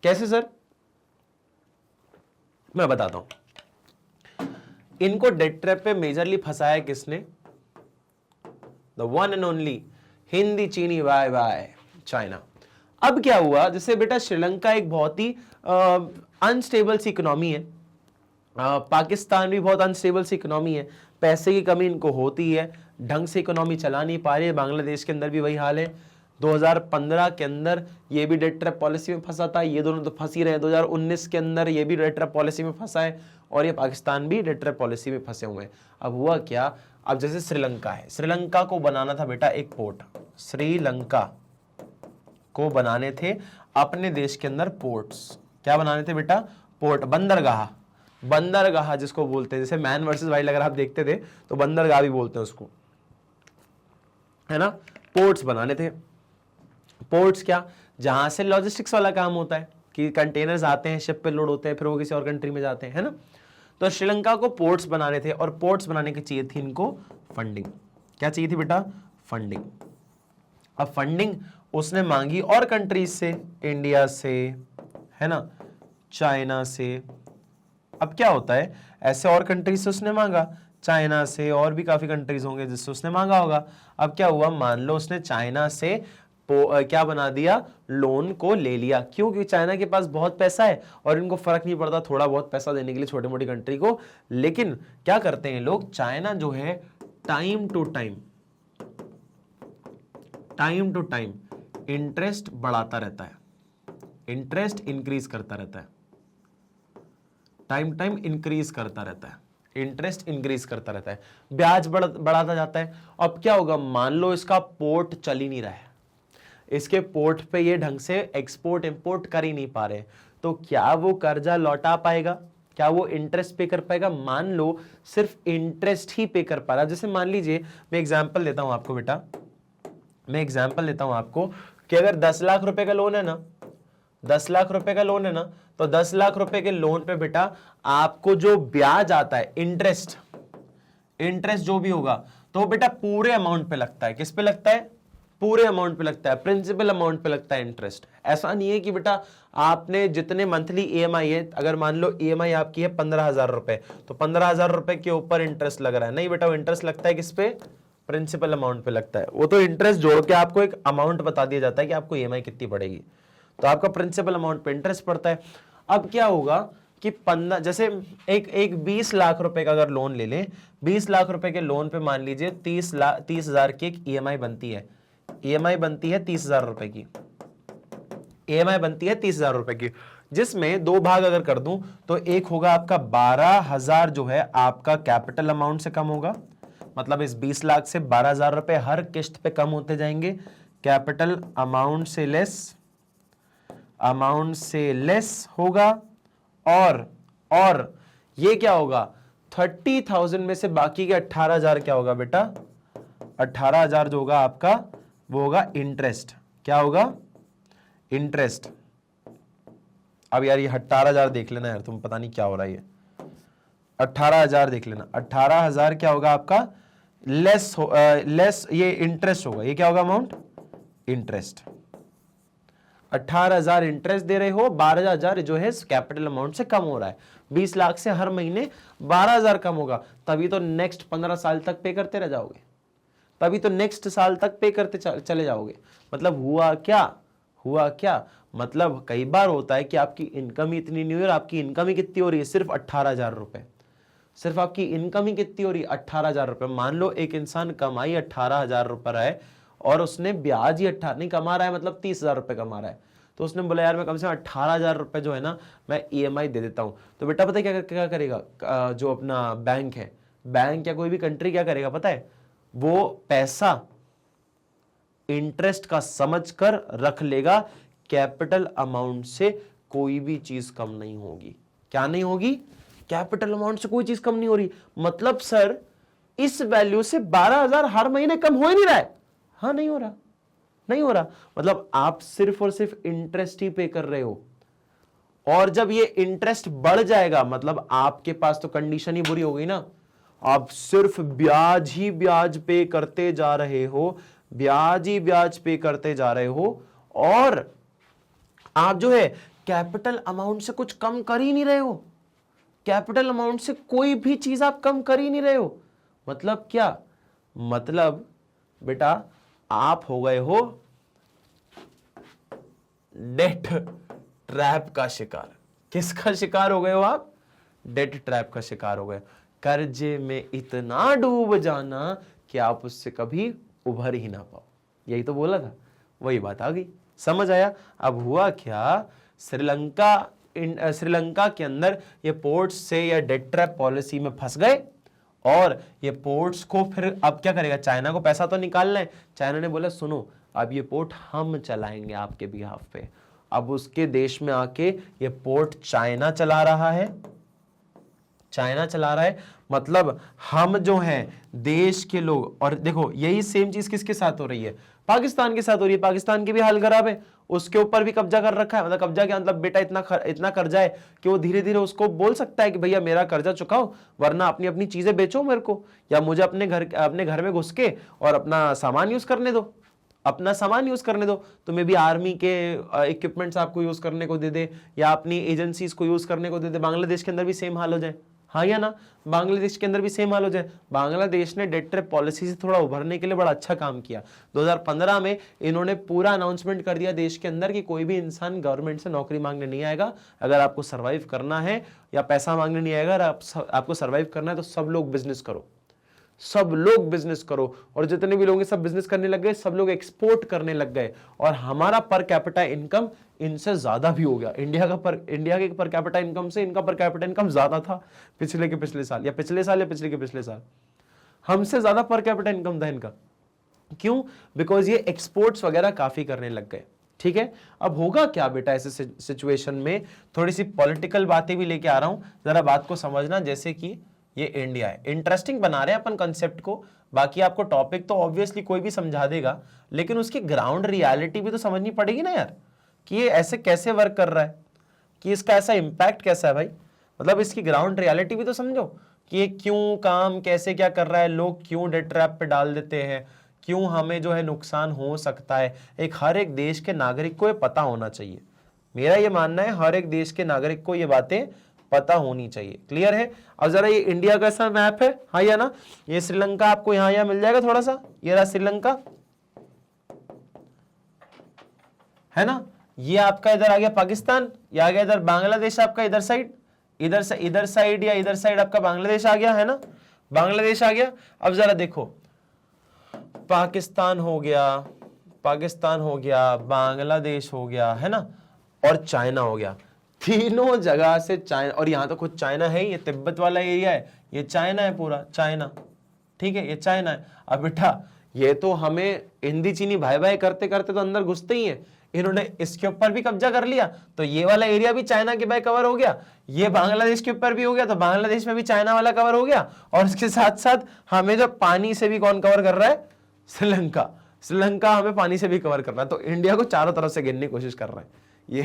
कैसे सर? मैं बताता हूं। इनको डेट ट्रैप पे मेजरली फंसाया किसने? The one and only Hindi चीनी बाय बाय चाइना। अब क्या हुआ? जैसे बेटा श्रीलंका एक बहुत ही अनस्टेबल सी इकोनॉमी है, पाकिस्तान भी बहुत अनस्टेबल सी इकोनॉमी है, पैसे की कमी इनको होती है, ढंग से इकोनॉमी चला नहीं पा रही है। बांग्लादेश के अंदर भी वही हाल है। 2015 के अंदर ये भी डेट ट्रैप पॉलिसी में फंसा था, ये दोनों तो फंस ही रहे हैं। 2019 के अंदर ये भी डेट ट्रैप पॉलिसी में फंसा है और ये पाकिस्तान भी डेट ट्रैप पॉलिसी में फंसे हुए हैं। अब हुआ क्या, अब जैसे श्रीलंका है, श्रीलंका को बनाना था बेटा एक पोर्ट, श्रीलंका को बनाने थे अपने देश के अंदर पोर्ट्स। क्या बनाने थे बेटा? पोर्ट, बंदरगाह, बंदरगाह जिसको बोलते हैं, जैसे मैन वर्सेस वाइल्ड अगर आप देखते थे तो बंदरगाह भी बोलते हैं उसको, है ना। पोर्ट्स बनाने थे। पोर्ट्स क्या? जहां से लॉजिस्टिक्स वाला काम होता है कि कंटेनर्स आते हैं, शिप पे लोड होते हैं, फिर वो किसी और कंट्री में जाते हैं, है ना। तो श्रीलंका को पोर्ट्स बनाने थे और पोर्ट्स बनाने की चाहिए थी इनको फंडिंग। क्या चाहिए थी बेटा? फंडिंग। अब फंडिंग उसने मांगी और कंट्रीज से, इंडिया से, है ना, चाइना से। अब क्या होता है, ऐसे और कंट्रीज से उसने मांगा, चाइना से, और भी काफी कंट्रीज होंगे जिससे उसने मांगा होगा। अब क्या हुआ, मान लो उसने चाइना से क्या बना दिया, लोन को ले लिया। क्यों? क्योंकि चाइना के पास बहुत पैसा है और इनको फर्क नहीं पड़ता थोड़ा बहुत पैसा देने के लिए छोटी मोटी कंट्री को। लेकिन क्या करते हैं लोग, चाइना जो है टाइम टू टाइम इंटरेस्ट बढ़ाता रहता है, इंटरेस्ट इंक्रीज करता रहता है, टाइम इंक्रीज करता रहता है, इंटरेस्ट इंक्रीज करता रहता है, ब्याज बढ़ाता जाता है। अब क्या होगा, मान लो इसका पोर्ट चल ही नहीं रहा है, इसके पोर्ट पे ये ढंग से एक्सपोर्ट इंपोर्ट कर ही नहीं पा रहे, तो क्या वो कर्जा लौटा पाएगा? क्या वो इंटरेस्ट पे कर पाएगा? मान लो सिर्फ इंटरेस्ट ही पे कर पा रहा। जैसे मान लीजिए, मैं एग्जांपल देता हूं आपको बेटा, मैं एग्जांपल देता हूं आपको कि अगर 10 लाख रुपए का लोन है ना, 10 लाख रुपए का लोन है ना, तो 10 लाख रुपए के लोन पे बेटा आपको जो ब्याज आता है, इंटरेस्ट जो भी होगा, तो बेटा पूरे अमाउंट पे लगता है। किस पे लगता है? पूरे अमाउंट पे लगता है, प्रिंसिपल अमाउंट पे लगता है इंटरेस्ट। ऐसा नहीं है कि बेटा आपने जितने मंथली ईएमआई है, अगर मान लो ईएमआई आपकी है 15,000 रुपए, तो 15,000 रुपए के ऊपर इंटरेस्ट लग रहा है। नहीं बेटा, वो इंटरेस्ट लगता है किस पे? प्रिंसिपल अमाउंट पे लगता है। वो तो इंटरेस्ट जोड़ के आपको एक अमाउंट बता दिया जाता है कि आपको ईएमआई कितनी पड़ेगी, तो आपका प्रिंसिपल अमाउंट पे इंटरेस्ट पड़ता है। अब क्या होगा कि 15, जैसे एक 20 लाख रुपए का अगर लोन ले लें, 20 लाख रुपए के लोन पे मान लीजिए 30,000 की एक ईएमआई बनती है, ईएमआई बनती है 30,000 रुपए की, ईएमआई बनती है 30,000 रुपए की, जिसमें दो भाग अगर कर दूं तो एक होगा आपका 12,000 जो है आपका कैपिटल अमाउंट से कम होगा, मतलब इस 20 लाख से 12,000 रुपए हर किस्त पे कम होते जाएंगे, कैपिटल अमाउंट से लेस होगा। और ये क्या होगा, 30,000 में से बाकी के 18,000 क्या होगा बेटा? 18,000 जो होगा आपका वो होगा इंटरेस्ट। क्या होगा? इंटरेस्ट। अब यार ये 18,000 देख लेना यार, तुम पता नहीं क्या हो रहा है ये 18,000 देख लेना। 18,000 क्या होगा आपका? लेस ये इंटरेस्ट होगा। ये क्या होगा अमाउंट? इंटरेस्ट। 18,000 इंटरेस्ट दे रहे हो, 12,000 जो है कैपिटल अमाउंट से कम हो रहा है। 20 लाख से हर महीने 12,000 कम होगा, तभी तो नेक्स्ट 15 साल तक पे करते रह जाओगे, तभी तो नेक्स्ट साल तक पे करते चले जाओगे। मतलब हुआ क्या? मतलब कई बार होता है कि आपकी इनकम ही इतनी नहीं हो रही, आपकी इनकम ही कितनी हो रही है? सिर्फ 18,000 रुपए। सिर्फ आपकी इनकम ही कितनी हो रही है? 18,000 रुपए। मान लो एक इंसान कमाई 18,000 रुपए है और उसने ब्याज ही 18 नहीं कमा रहा है, मतलब 30,000 रुपए कमा रहा है, तो उसने बोला यार मैं कम से कम 18,000 रुपए जो है ना मैं ईएमआई दे देता हूं। तो बेटा पता है क्या करेगा? जो अपना बैंक है, बैंक या कोई भी कंट्री क्या करेगा पता है? वो पैसा इंटरेस्ट का समझकर रख लेगा, कैपिटल अमाउंट से कोई भी चीज कम नहीं होगी। क्या नहीं होगी? कैपिटल अमाउंट से कोई चीज कम नहीं हो रही। मतलब सर इस वैल्यू से 12,000 हर महीने कम हो ही नहीं रहा है। हाँ, नहीं हो रहा। मतलब आप सिर्फ और सिर्फ इंटरेस्ट ही पे कर रहे हो, और जब ये इंटरेस्ट बढ़ जाएगा मतलब आपके पास तो कंडीशन ही बुरी हो गई ना, आप सिर्फ ब्याज ही ब्याज पे करते जा रहे हो, ब्याज ही ब्याज पे करते जा रहे हो, और आप जो है कैपिटल अमाउंट से कुछ कम कर ही नहीं रहे हो, कैपिटल अमाउंट से कोई भी चीज आप कम कर ही नहीं रहे हो। मतलब क्या? मतलब बेटा आप हो गए हो डेट ट्रैप का शिकार। किसका शिकार हो गए हो आप? डेट ट्रैप का शिकार हो गए, कर्जे में इतना डूब जाना कि आप उससे कभी उभर ही ना पाओ। यही तो बोला था, वही बात आ गई, समझ आया। अब हुआ क्या, श्रीलंका के अंदर ये पोर्ट्स से या डेट ट्रैप पॉलिसी में फंस गए, और ये पोर्ट्स को फिर अब क्या करेगा, चाइना को पैसा तो निकालना है। चाइना ने बोला सुनो अब ये पोर्ट हम चलाएंगे आपके बिहाफ पे। अब उसके देश में आके ये पोर्ट चाइना चला रहा है, चाइना चला रहा है, मतलब हम जो हैं देश के लोग। और देखो यही सेम चीज किसके साथ हो रही है, पाकिस्तान के साथ हो रही है। पाकिस्तान की भी हाल खराब है, उसके ऊपर भी कब्जा कर रखा है। मतलब कब्जा क्या, मतलब बेटा इतना कर्जा है कि वो धीरे धीरे उसको बोल सकता है कि भैया मेरा कर्जा चुकाओ, वरना अपनी अपनी चीजें बेचो मेरे को, या मुझे अपने घर में घुस के और अपना सामान यूज करने दो, अपना सामान यूज करने दो। तो मे भी आर्मी के इक्विपमेंट्स आपको यूज करने को दे दे, या अपनी एजेंसीज को यूज करने को दे दे। बांग्लादेश के अंदर भी सेम हाल हो जाए, हाँ या ना, बांग्लादेश के अंदर भी सेम हाल हो जाए। बांग्लादेश ने डेट ट्रैप पॉलिसी से थोड़ा उभरने के लिए बड़ा अच्छा काम किया। 2015 में इन्होंने पूरा अनाउंसमेंट कर दिया देश के अंदर कि कोई भी इंसान गवर्नमेंट से नौकरी मांगने नहीं आएगा। अगर आपको सर्वाइव करना है, या पैसा मांगने नहीं आएगा, आपको सर्वाइव करना है तो सब लोग बिजनेस करो, सब लोग बिजनेस करो। और जितने भी लोग सब बिजनेस करने लग गए, सब लोग एक्सपोर्ट करने लग गए, और हमारा पर कैपिटा इनकम इनसे ज्यादा भी हो गया। इंडिया के पर कैपिटा इनकम से इनका पर कैपिटा इनकम ज्यादा था पिछले के पिछले साल, या पिछले साल या पिछले के पिछले साल, हमसे ज्यादा पर कैपिटा इनकम था इनका। क्यों? बिकॉज ये एक्सपोर्ट्स वगैरह काफी करने लग गए। ठीक है, अब होगा क्या बेटा ऐसे सिचुएशन में, थोड़ी सी पॉलिटिकल बातें भी लेके आ रहा हूं, जरा बात को समझना। जैसे कि ये इंडिया है, इंटरेस्टिंग बना रहे हैं अपन कंसेप्ट को। बाकी आपको टॉपिक तो ऑब्वियसली कोई भी समझा देगा, लेकिन उसकी ग्राउंड रियलिटी भी तो समझनी पड़ेगी ना यार, कि ये ऐसे कैसे वर्क कर रहा है, कि इसका ऐसा इंपैक्ट कैसा है भाई। मतलब इसकी ग्राउंड रियलिटी भी तो समझो कि ये क्यों काम कैसे क्या कर रहा है, लोग क्यों डेट ट्रैप पे डाल देते हैं, क्यों हमें जो है नुकसान हो सकता है। हर एक देश के नागरिक को ये पता होना चाहिए। मेरा ये मानना है हर एक देश के नागरिक को ये बातें पता होनी चाहिए। क्लियर है? अब जरा ये इंडिया का ऐसा मैप है, हाँ या ना, ये श्रीलंका आपको यहां मिल जाएगा थोड़ा सा, ये रहा श्रीलंका, है ना। ये आपका इधर आ गया पाकिस्तान, ये आ गया इधर बांग्लादेश आपका इधर साइड, इधर साइड या इधर साइड आपका बांग्लादेश आ गया, है ना, बांग्लादेश आ गया। अब जरा देखो, पाकिस्तान हो गया, बांग्लादेश हो गया, है ना, और चाइना हो गया। तीनों जगह से चाइना, और यहां तो खुद चाइना है, ये तिब्बत वाला एरिया है, ये चाइना है पूरा, चाइना। ठीक है, ये चाइना है। अब बेटा ये तो हमें हिंदी चीनी भाई भाई करते करते तो अंदर घुसते ही है, इन्होंने इसके ऊपर भी कब्जा कर लिया, तो ये वाला एरिया भी चाइना के बाय कवर हो गया, ये बांग्लादेश के ऊपर भी हो गया, तो बांग्लादेश में भी चाइना वाला कवर हो गया। और इसके साथ साथ हमें जो पानी से भी कौन कवर कर रहा है, श्रीलंका हमें पानी से भी कवर कर रहा है। तो इंडिया को चारों तरफ से गिनने की कोशिश कर रहा है ये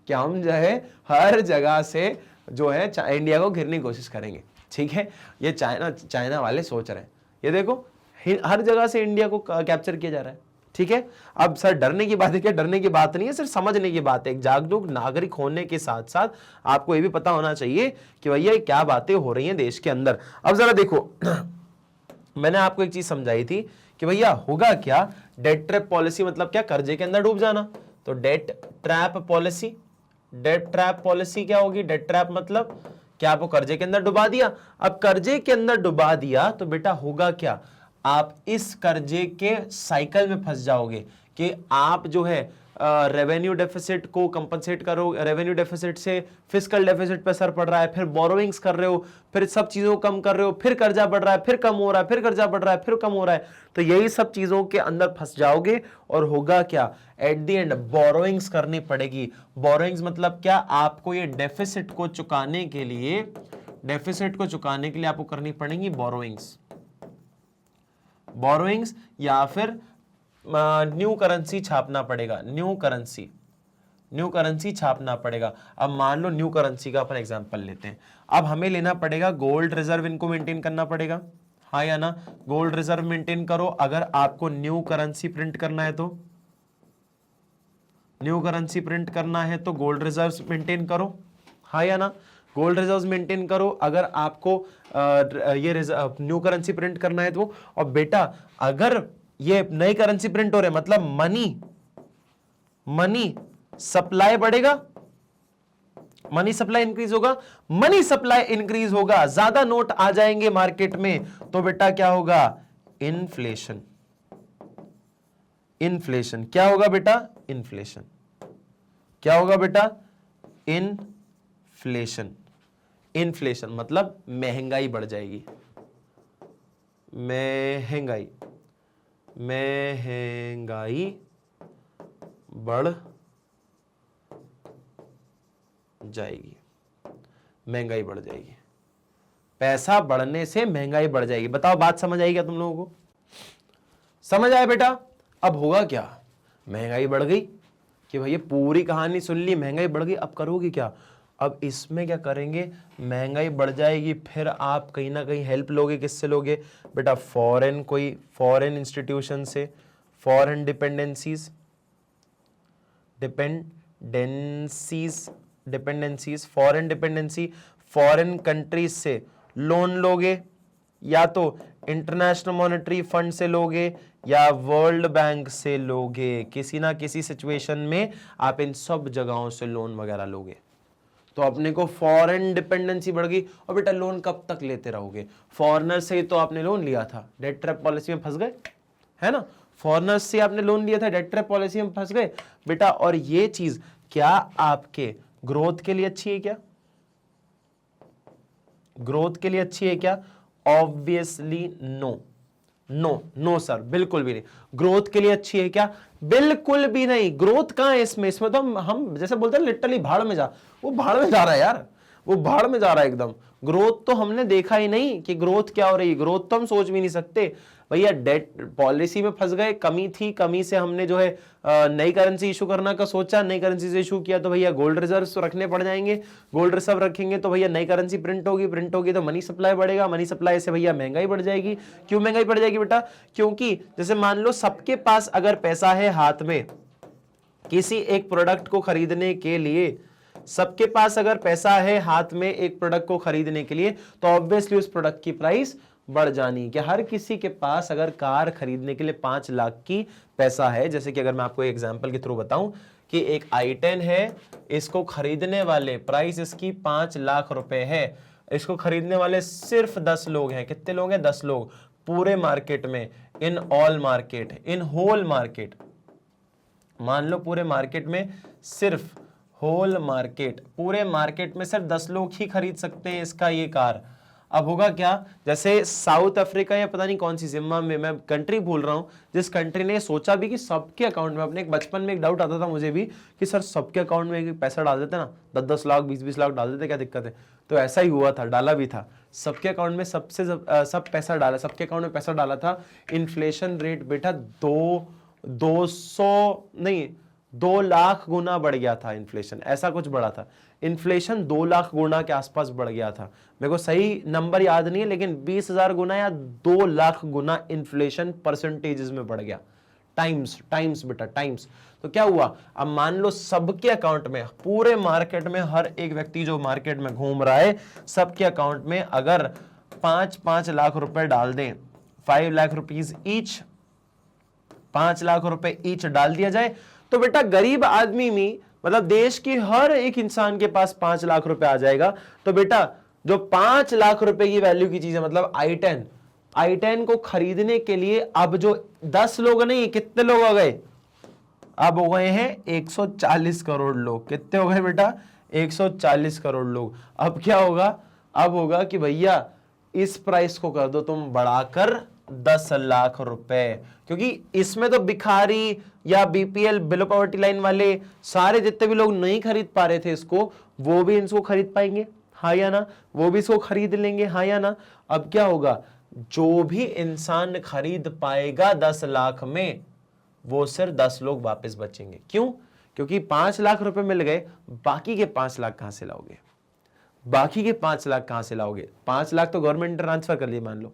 कि हम जो है हर जगह से जो है इंडिया को घिरने की कोशिश करेंगे। ठीक है, ये चाइना वाले सोच रहे हैं। ये देखो हर जगह से इंडिया को कैप्चर किया जा रहा है। ठीक है, अब सर डरने की बात है क्या? डरने की बात नहीं है, सिर्फ समझने की बात है। एक जागरूक नागरिक होने के साथ साथ आपको ये भी पता होना चाहिए कि भैया क्या बातें हो रही हैं देश के अंदर। अब जरा देखो मैंने आपको एक चीज समझाई थी कि भैया होगा क्या, डेट ट्रैप पॉलिसी मतलब क्या, कर्जे के अंदर डूब जाना। तो डेट ट्रैप पॉलिसी क्या होगी? डेट ट्रैप मतलब क्या, आपको कर्जे के अंदर डुबा दिया। अब कर्जे के अंदर डुबा दिया तो बेटा होगा क्या, आप इस कर्जे के साइकिल में फंस जाओगे कि आप जो है रेवेन्यू डेफिसिट को कंपनसेट करो, रेवेन्यू डेफिसिट से फिस्कल डेफिसिट पे असर पड़ रहा है, फिर बोरोइंग्स कर रहे हो, फिर सब चीजों को कम कर रहे हो, फिर कर्जा बढ़ रहा है, फिर कम हो रहा है, फिर कर्जा बढ़ रहा है, फिर कम हो रहा है। तो यही सब चीजों के अंदर फंस जाओगे और होगा क्या, एट द एंड बोरोइंग्स करनी पड़ेगी। बोरोइंग्स मतलब क्या, आपको ये डेफिसिट को चुकाने के लिए आपको करनी पड़ेगी बोरोइंग्स, या फिर न्यू करेंसी छापना पड़ेगा, न्यू करेंसी छापना पड़ेगा। अब मान लो न्यू करेंसी का अपन एग्जांपल लेते हैं। अब हमें लेना पड़ेगा गोल्ड रिजर्व, इनको मेंटेन करना पड़ेगा, हाँ या ना, गोल्ड रिजर्व मेंटेन करो। अगर आपको न्यू करेंसी प्रिंट करना है तो गोल्ड रिजर्व्स मेंटेन करो, हाँ या ना, गोल्ड रिजर्व्स मेंटेन करो अगर आपको ये न्यू करेंसी प्रिंट करना है तो। और बेटा अगर ये नई करेंसी प्रिंट हो रहे मतलब मनी सप्लाई बढ़ेगा, मनी सप्लाई इंक्रीज होगा, मनी सप्लाई इंक्रीज होगा, ज्यादा नोट आ जाएंगे मार्केट में, तो बेटा क्या होगा? इन्फ्लेशन। इन्फ्लेशन क्या होगा बेटा? इन्फ्लेशन। क्या होगा बेटा? इन्फ्लेशन। इन्फ्लेशन मतलब महंगाई बढ़ जाएगी। महंगाई, महंगाई बढ़ जाएगी। महंगाई बढ़ जाएगी। पैसा बढ़ने से महंगाई बढ़ जाएगी। बताओ बात समझ आई क्या तुम लोगों को? समझ आया बेटा? अब होगा क्या? महंगाई बढ़ गई कि भैया पूरी कहानी सुन ली, महंगाई बढ़ गई, अब करोगे क्या? अब इसमें क्या करेंगे? महंगाई बढ़ जाएगी, फिर आप कहीं ना कहीं हेल्प लोगे। किससे लोगे बेटा? फॉरेन, कोई फॉरेन इंस्टीट्यूशन से, foreign dependencies, dependencies, foreign dependency, foreign countries से लोन लोगे, या तो इंटरनेशनल मॉनेटरी फंड से लोगे या वर्ल्ड बैंक से लोगे। किसी ना किसी सिचुएशन में आप इन सब जगहों से लोन वगैरह लोगे। तो अपने को फॉरेन डिपेंडेंसी बढ़ गई। और बेटा लोन कब तक लेते रहोगे? फॉरेनर से तो आपने लोन लिया था, डेट ट्रैप पॉलिसी में फंस गए, है ना? फॉरेनर्स से आपने लोन लिया था, डेट ट्रैप पॉलिसी में फंस गए बेटा। और ये चीज क्या आपके ग्रोथ के लिए अच्छी है क्या? ग्रोथ के लिए अच्छी है क्या? Obviously no. No, no sir, बिल्कुल भी नहीं। ग्रोथ के लिए अच्छी है क्या? बिल्कुल भी नहीं। ग्रोथ कहां है इसमें? इसमें तो हम जैसे बोलते हैं लिटरली भाड़ में जा, वो भाड़ में जा रहा है यार, वो भाड़ में जा रहा है एकदम। ग्रोथ तो हमने देखा ही नहीं कि ग्रोथ क्या हो रही है। ग्रोथ तो हम सोच भी नहीं सकते भैया। डेट पॉलिसी में फंस गए, कमी थी, कमी से हमने जो है नई करेंसी इशू करना का सोचा, नई करेंसी से इशू किया तो भैया गोल्ड रिजर्व्स रखने पड़ जाएंगे, गोल्ड रिजर्व रखेंगे तो भैया नई करेंसी प्रिंट होगी, प्रिंट होगी तो मनी सप्लाई बढ़ेगा, मनी सप्लाई से भैया महंगाई बढ़ जाएगी। क्यों महंगाई बढ़ जाएगी बेटा? क्योंकि जैसे मान लो सबके पास अगर पैसा है हाथ में किसी एक प्रोडक्ट को खरीदने के लिए, सबके पास अगर पैसा है हाथ में एक प्रोडक्ट को खरीदने के लिए, तो ऑब्वियसली उस प्रोडक्ट की प्राइस बढ़ जानी। कि हर किसी के पास अगर कार खरीदने के लिए 5 लाख की पैसा है, जैसे कि अगर मैं आपको एग्जांपल के थ्रू बताऊं कि एक i10 है, इसको खरीदने वाले, प्राइस इसकी 5 लाख रुपए है, इसको खरीदने वाले सिर्फ 10 लोग हैं। कितने लोग हैं? 10 लोग पूरे मार्केट में, in all market, in whole market. मान लो पूरे मार्केट में सिर्फ, होल मार्केट, पूरे मार्केट में सिर्फ 10 लोग ही खरीद सकते हैं इसका ये कार। अब होगा क्या? जैसे साउथ अफ्रीका या पता नहीं कौन सी जिम्बाब्वे, मैं कंट्री भूल रहा हूं, जिस कंट्री ने सोचा भी कि सबके अकाउंट में, अपने एक बचपन में एक डाउट आता था मुझे भी कि सर सबके अकाउंट में पैसा डाल देते ना, 10-10 लाख 20-20 लाख डाल देते, क्या दिक्कत है? तो ऐसा ही हुआ था, डाला भी था सबके अकाउंट में, सब पैसा डाला, सबके अकाउंट में पैसा डाला था। इन्फ्लेशन रेट बेटा 2 लाख गुना बढ़ गया था इन्फ्लेशन, ऐसा कुछ बढ़ा था इन्फ्लेशन, 2 लाख गुना के आसपास बढ़ गया था। मेरे को सही नंबर याद नहीं है, लेकिन 20,000 गुना या 2 लाख गुना इन्फ्लेशन परसेंटेजेस में बढ़ गया। टाइम्स बेटा, टाइम्स। तो क्या हुआ? अब मान लो सबके अकाउंट में, पूरे मार्केट में, हर एक व्यक्ति जो मार्केट में घूम रहा है, सबके अकाउंट में अगर 5-5 लाख रुपए डाल दें, 5 लाख रुपीज ईच, 5 लाख रुपए ईच डाल दिया जाए, तो बेटा गरीब आदमी में, मतलब देश की हर एक इंसान के पास 5 लाख रुपए आ जाएगा। तो बेटा जो 5 लाख रुपए की वैल्यू की चीज है, मतलब i10 को खरीदने के लिए अब जो 10 लोग नहीं, कितने लोग हो गए? अब हो गए हैं 140 करोड़ लोग। कितने हो गए बेटा? 140 करोड़ लोग। अब क्या होगा? अब होगा कि भैया इस प्राइस को कर दो तुम बढ़ाकर 10 लाख रुपए, क्योंकि इसमें तो भिखारी या बीपीएल, बिलो पॉवर्टी लाइन वाले, सारे जितने भी लोग नहीं खरीद पा रहे थे इसको, वो भी इसको खरीद पाएंगे, हाँ या ना? वो भी इसको खरीद लेंगे, हाँ या ना? अब क्या होगा? जो भी इंसान खरीद पाएगा 10 लाख में, वो सिर्फ 10 लोग वापस बचेंगे। क्यों? क्योंकि 5 लाख रुपए मिल गए, बाकी के 5 लाख कहां से लाओगे? बाकी के 5 लाख कहां से लाओगे? 5 लाख तो गवर्नमेंट ट्रांसफर कर लिए मान लो,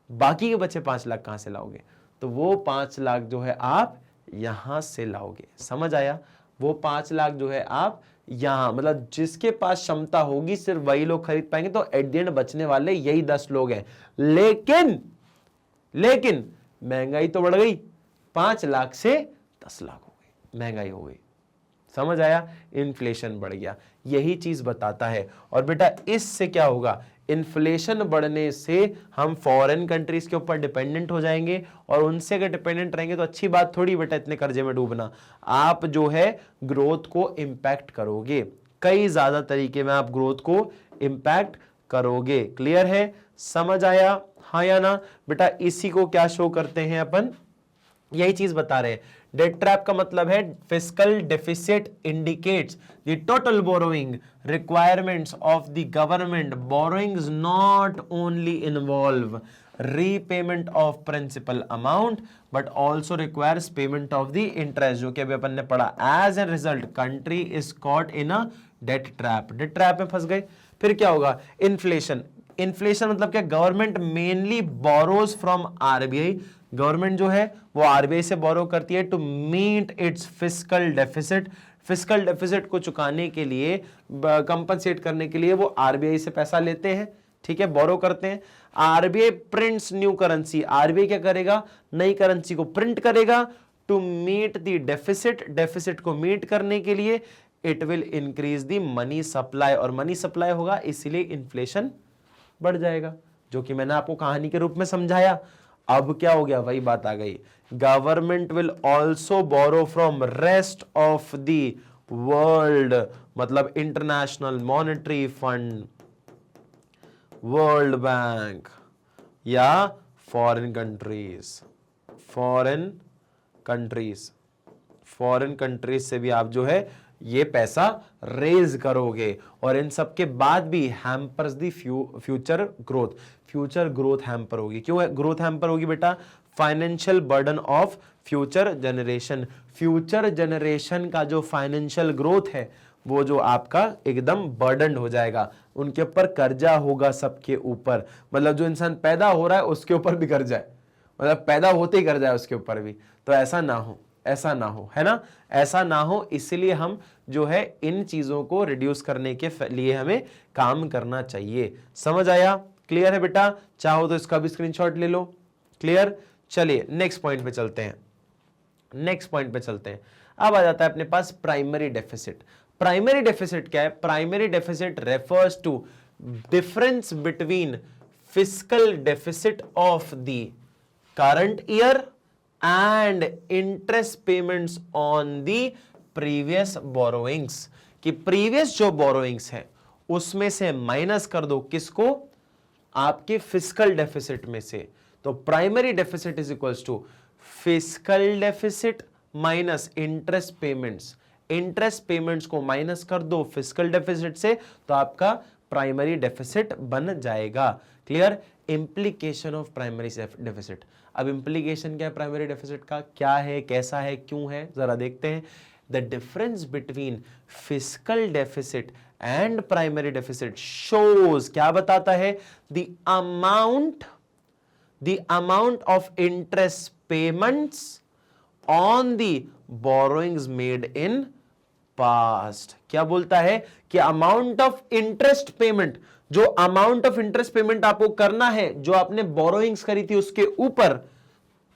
बाकी के बचे 5 लाख कहां से लाओगे? तो वो 5 लाख जो है आप यहां से लाओगे। समझ आया? वो 5 लाख जो है आप यहां, मतलब जिसके पास क्षमता होगी सिर्फ वही लोग खरीद पाएंगे। तो एट द एंड बचने वाले यही 10 लोग हैं। लेकिन महंगाई तो बढ़ गई, 5 लाख से 10 लाख हो गई, महंगाई हो गई। समझ आया, इन्फ्लेशन बढ़ गया, यही चीज बताता है। और बेटा इससे क्या होगा, इन्फ्लेशन बढ़ने से हम फॉरेन कंट्रीज के ऊपर डिपेंडेंट हो जाएंगे, और उनसे अगर डिपेंडेंट रहेंगे तो अच्छी बात थोड़ी बेटा इतने कर्जे में डूबना। आप जो है ग्रोथ को इंपैक्ट करोगे, कई ज्यादा तरीके में आप ग्रोथ को इंपैक्ट करोगे। क्लियर है, समझ आया, हाँ या ना बेटा। इसी को क्या शो करते हैं अपन, यही चीज बता रहे हैं। डेट ट्रैप का मतलब है fiscal deficit indicates the total borrowing requirements of the government. Borrowings not only involve repayment of principal amount but also requires payment of the interest, जो कि अभी अपन ने पढ़ा। As a result country is caught in a debt trap, debt trap में फंस गए। फिर क्या होगा, इन्फ्लेशन। इन्फ्लेशन मतलब क्या, government mainly borrows from RBI. Government जो है वो आरबीआई से बोरो करती है to meet its fiscal deficit. Fiscal deficit को चुकाने के लिए, कंपनसेट करने के लिए वो आरबीआई से पैसा लेते हैं, ठीक है, बोरो करते हैं। RBI prints new currency, RBI क्या करेगा, नई करेंसी को प्रिंट करेगा to meet the deficit. Deficit को मीट करने के लिए it will increase the money supply, और मनी सप्लाई होगा इसीलिए इन्फ्लेशन बढ़ जाएगा, जो कि मैंने आपको कहानी के रूप में समझाया। अब क्या हो गया, वही बात आ गई, government will also borrow from rest of the world, मतलब international monetary fund, world bank या foreign countries. Foreign countries, foreign countries से भी आप जो है ये पैसा रेज करोगे, और इन सब के बाद भी hampers the future growth. Future growth hamper होगी। क्यों ग्रोथ हैम्पर होगी बेटा, financial burden of future generation. Future generation का जो फाइनेंशियल ग्रोथ है वो जो आपका एकदम बर्डन हो जाएगा, उनके ऊपर कर्जा होगा, सबके ऊपर, मतलब जो इंसान पैदा हो रहा है उसके ऊपर भी कर्जा है, मतलब पैदा होते ही कर्जा है उसके ऊपर भी। तो ऐसा ना हो, ऐसा ना हो, है ना, ऐसा ना हो, इसलिए हम जो है इन चीजों को रिड्यूस करने के लिए हमें काम करना चाहिए। समझ आया, क्लियर है बेटा, चाहो तो इसका भी स्क्रीनशॉट ले लो। क्लियर, चलिए नेक्स्ट पॉइंट पे चलते हैं, नेक्स्ट पॉइंट पे चलते हैं। अब आ जाता है अपने पास प्राइमरी डेफिसिट। प्राइमरी डेफिसिट क्या है, primary deficit refers to difference between fiscal deficit of the current year and interest payments on the previous borrowings, कि previous जो borrowings है उसमें से माइनस कर दो, किसको, आपके फिस्कल डेफिसिट में से। तो primary deficit is equals to fiscal deficit minus interest payments. Interest payments को माइनस कर दो फिस्कल डेफिसिट से, तो आपका प्राइमरी डेफिसिट बन जाएगा। Clear, implication of primary deficit. अब इंप्लीकेशन क्या है प्राइमरी डेफिसिट का, क्या है, कैसा है, क्यों है, जरा देखते हैं। The difference between fiscal deficit and primary deficit shows, क्या बताता है, the amount of interest payments on the borrowings made in past. क्या बोलता है कि अमाउंट ऑफ इंटरेस्ट पेमेंट, जो अमाउंट ऑफ इंटरेस्ट पेमेंट आपको करना है, जो आपने बोरोइंग्स करी थी उसके ऊपर।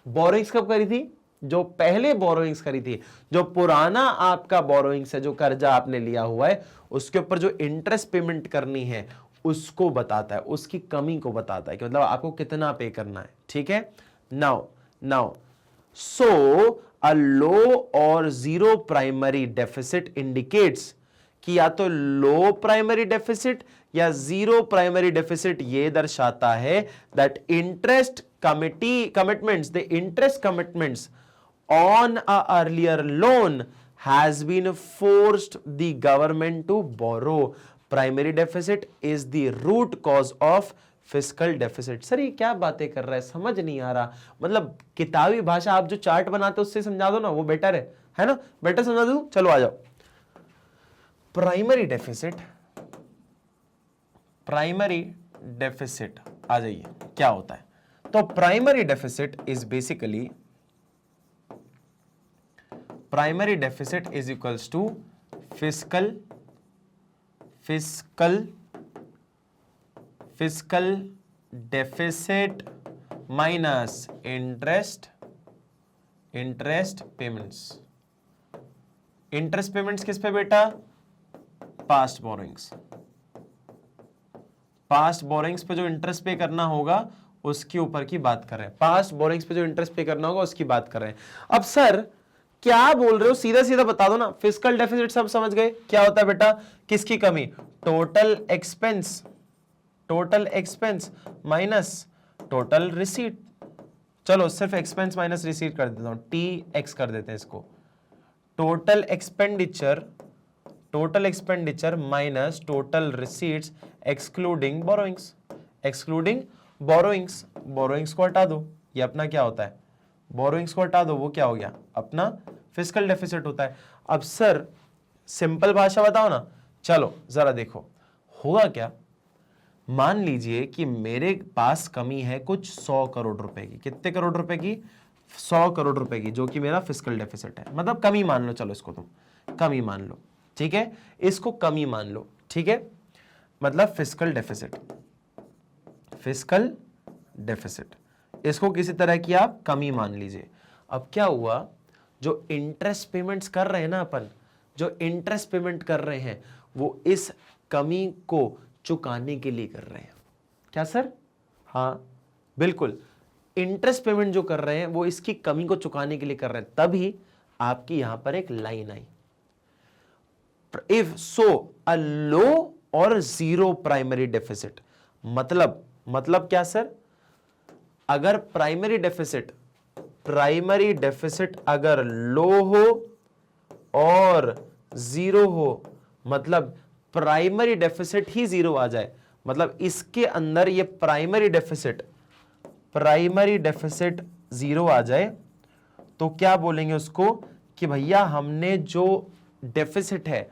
बोरोइंग्स कब करी थी, जो पहले बोरोइंग्स करी थी, जो पुराना आपका बोरोइंग्स है, जो कर्जा आपने लिया हुआ है, उसके ऊपर जो इंटरेस्ट पेमेंट करनी है उसको बताता है, उसकी कमी को बताता है कि मतलब आपको कितना पे करना है। ठीक है, नाउ सो अ लो और जीरो प्राइमरी डेफिसिट इंडिकेट्स कि या तो लो प्राइमरी डेफिसिट या जीरो प्राइमरी डेफिसिट ये दर्शाता है that interest commitments, the interest commitments on a earlier loan has been forced the government to borrow. Primary deficit is the root cause of fiscal deficit. Sir ये क्या बातें कर रहा है, समझ नहीं आ रहा। मतलब किताबी भाषा, आप जो चार्ट बनाते हो उससे समझा दो ना, वो बेटर है ना, बेटर समझा दो। चलो आ जाओ, प्राइमरी डेफिसिट, प्राइमरी डेफिसिट आ जाइए, क्या होता है। तो primary deficit is basically, primary deficit is equals to fiscal deficit minus interest payments. Interest payments किस पे बेटा? Past borrowings. पास्ट बोरोइंग्स पे जो इंटरेस्ट पे करना होगा उसके ऊपर की बात कर रहे हैं। पास्ट बोरोइंग्स पे जो इंटरेस्ट पे करना होगा उसकी बात कर रहे हैं। अब सर क्या बोल रहे हो, सीधा सीधा बता दो ना। फिस्कल डेफिसिट सब समझ गए, क्या होता है बेटा? किसकी कमी? Total expense, total expense minus total receipt. चलो सिर्फ एक्सपेंस माइनस रिसीट कर देता हूं, टी एक्स कर देते हैं इसको। Total expenditure, total expenditure minus total receipts excluding borrowings, excluding borrowings. Borrowings को हटा दो, ये अपना क्या होता है? बोरोइंग्स को हटा दो, वो क्या हो गया? अपना फिस्कल डेफिसिट होता है। अब सर सिंपल भाषा बताओ ना। चलो जरा देखो होगा क्या। मान लीजिए कि मेरे पास कमी है कुछ 100 करोड़ रुपए की। कितने करोड़ रुपए की? 100 करोड़ रुपए की, जो कि मेरा फिस्कल डेफिसिट है। मतलब कमी मान लो, चलो इसको तुम कमी मान लो, ठीक है? इसको कमी मान लो, ठीक है? मतलब फिस्कल डेफिसिट, फिस्कल डेफिसिट, इसको किसी तरह की आप कमी मान लीजिए। अब क्या हुआ, जो इंटरेस्ट पेमेंट्स कर रहे हैं ना अपन, जो इंटरेस्ट पेमेंट कर रहे हैं वो इस कमी को चुकाने के लिए कर रहे हैं। क्या सर? हाँ बिल्कुल, इंटरेस्ट पेमेंट जो कर रहे हैं वो इसकी कमी को चुकाने के लिए कर रहे हैं। तभी आपकी यहां पर एक लाइन आई, इफ सो अ लो और जीरो प्राइमरी डेफिसिट। मतलब क्या सर? अगर प्राइमरी डेफिसिट अगर लो हो और जीरो हो, मतलब प्राइमरी डेफिसिट ही जीरो आ जाए, मतलब इसके अंदर ये प्राइमरी डेफिसिट जीरो आ जाए, तो क्या बोलेंगे उसको कि भैया हमने जो डेफिसिट है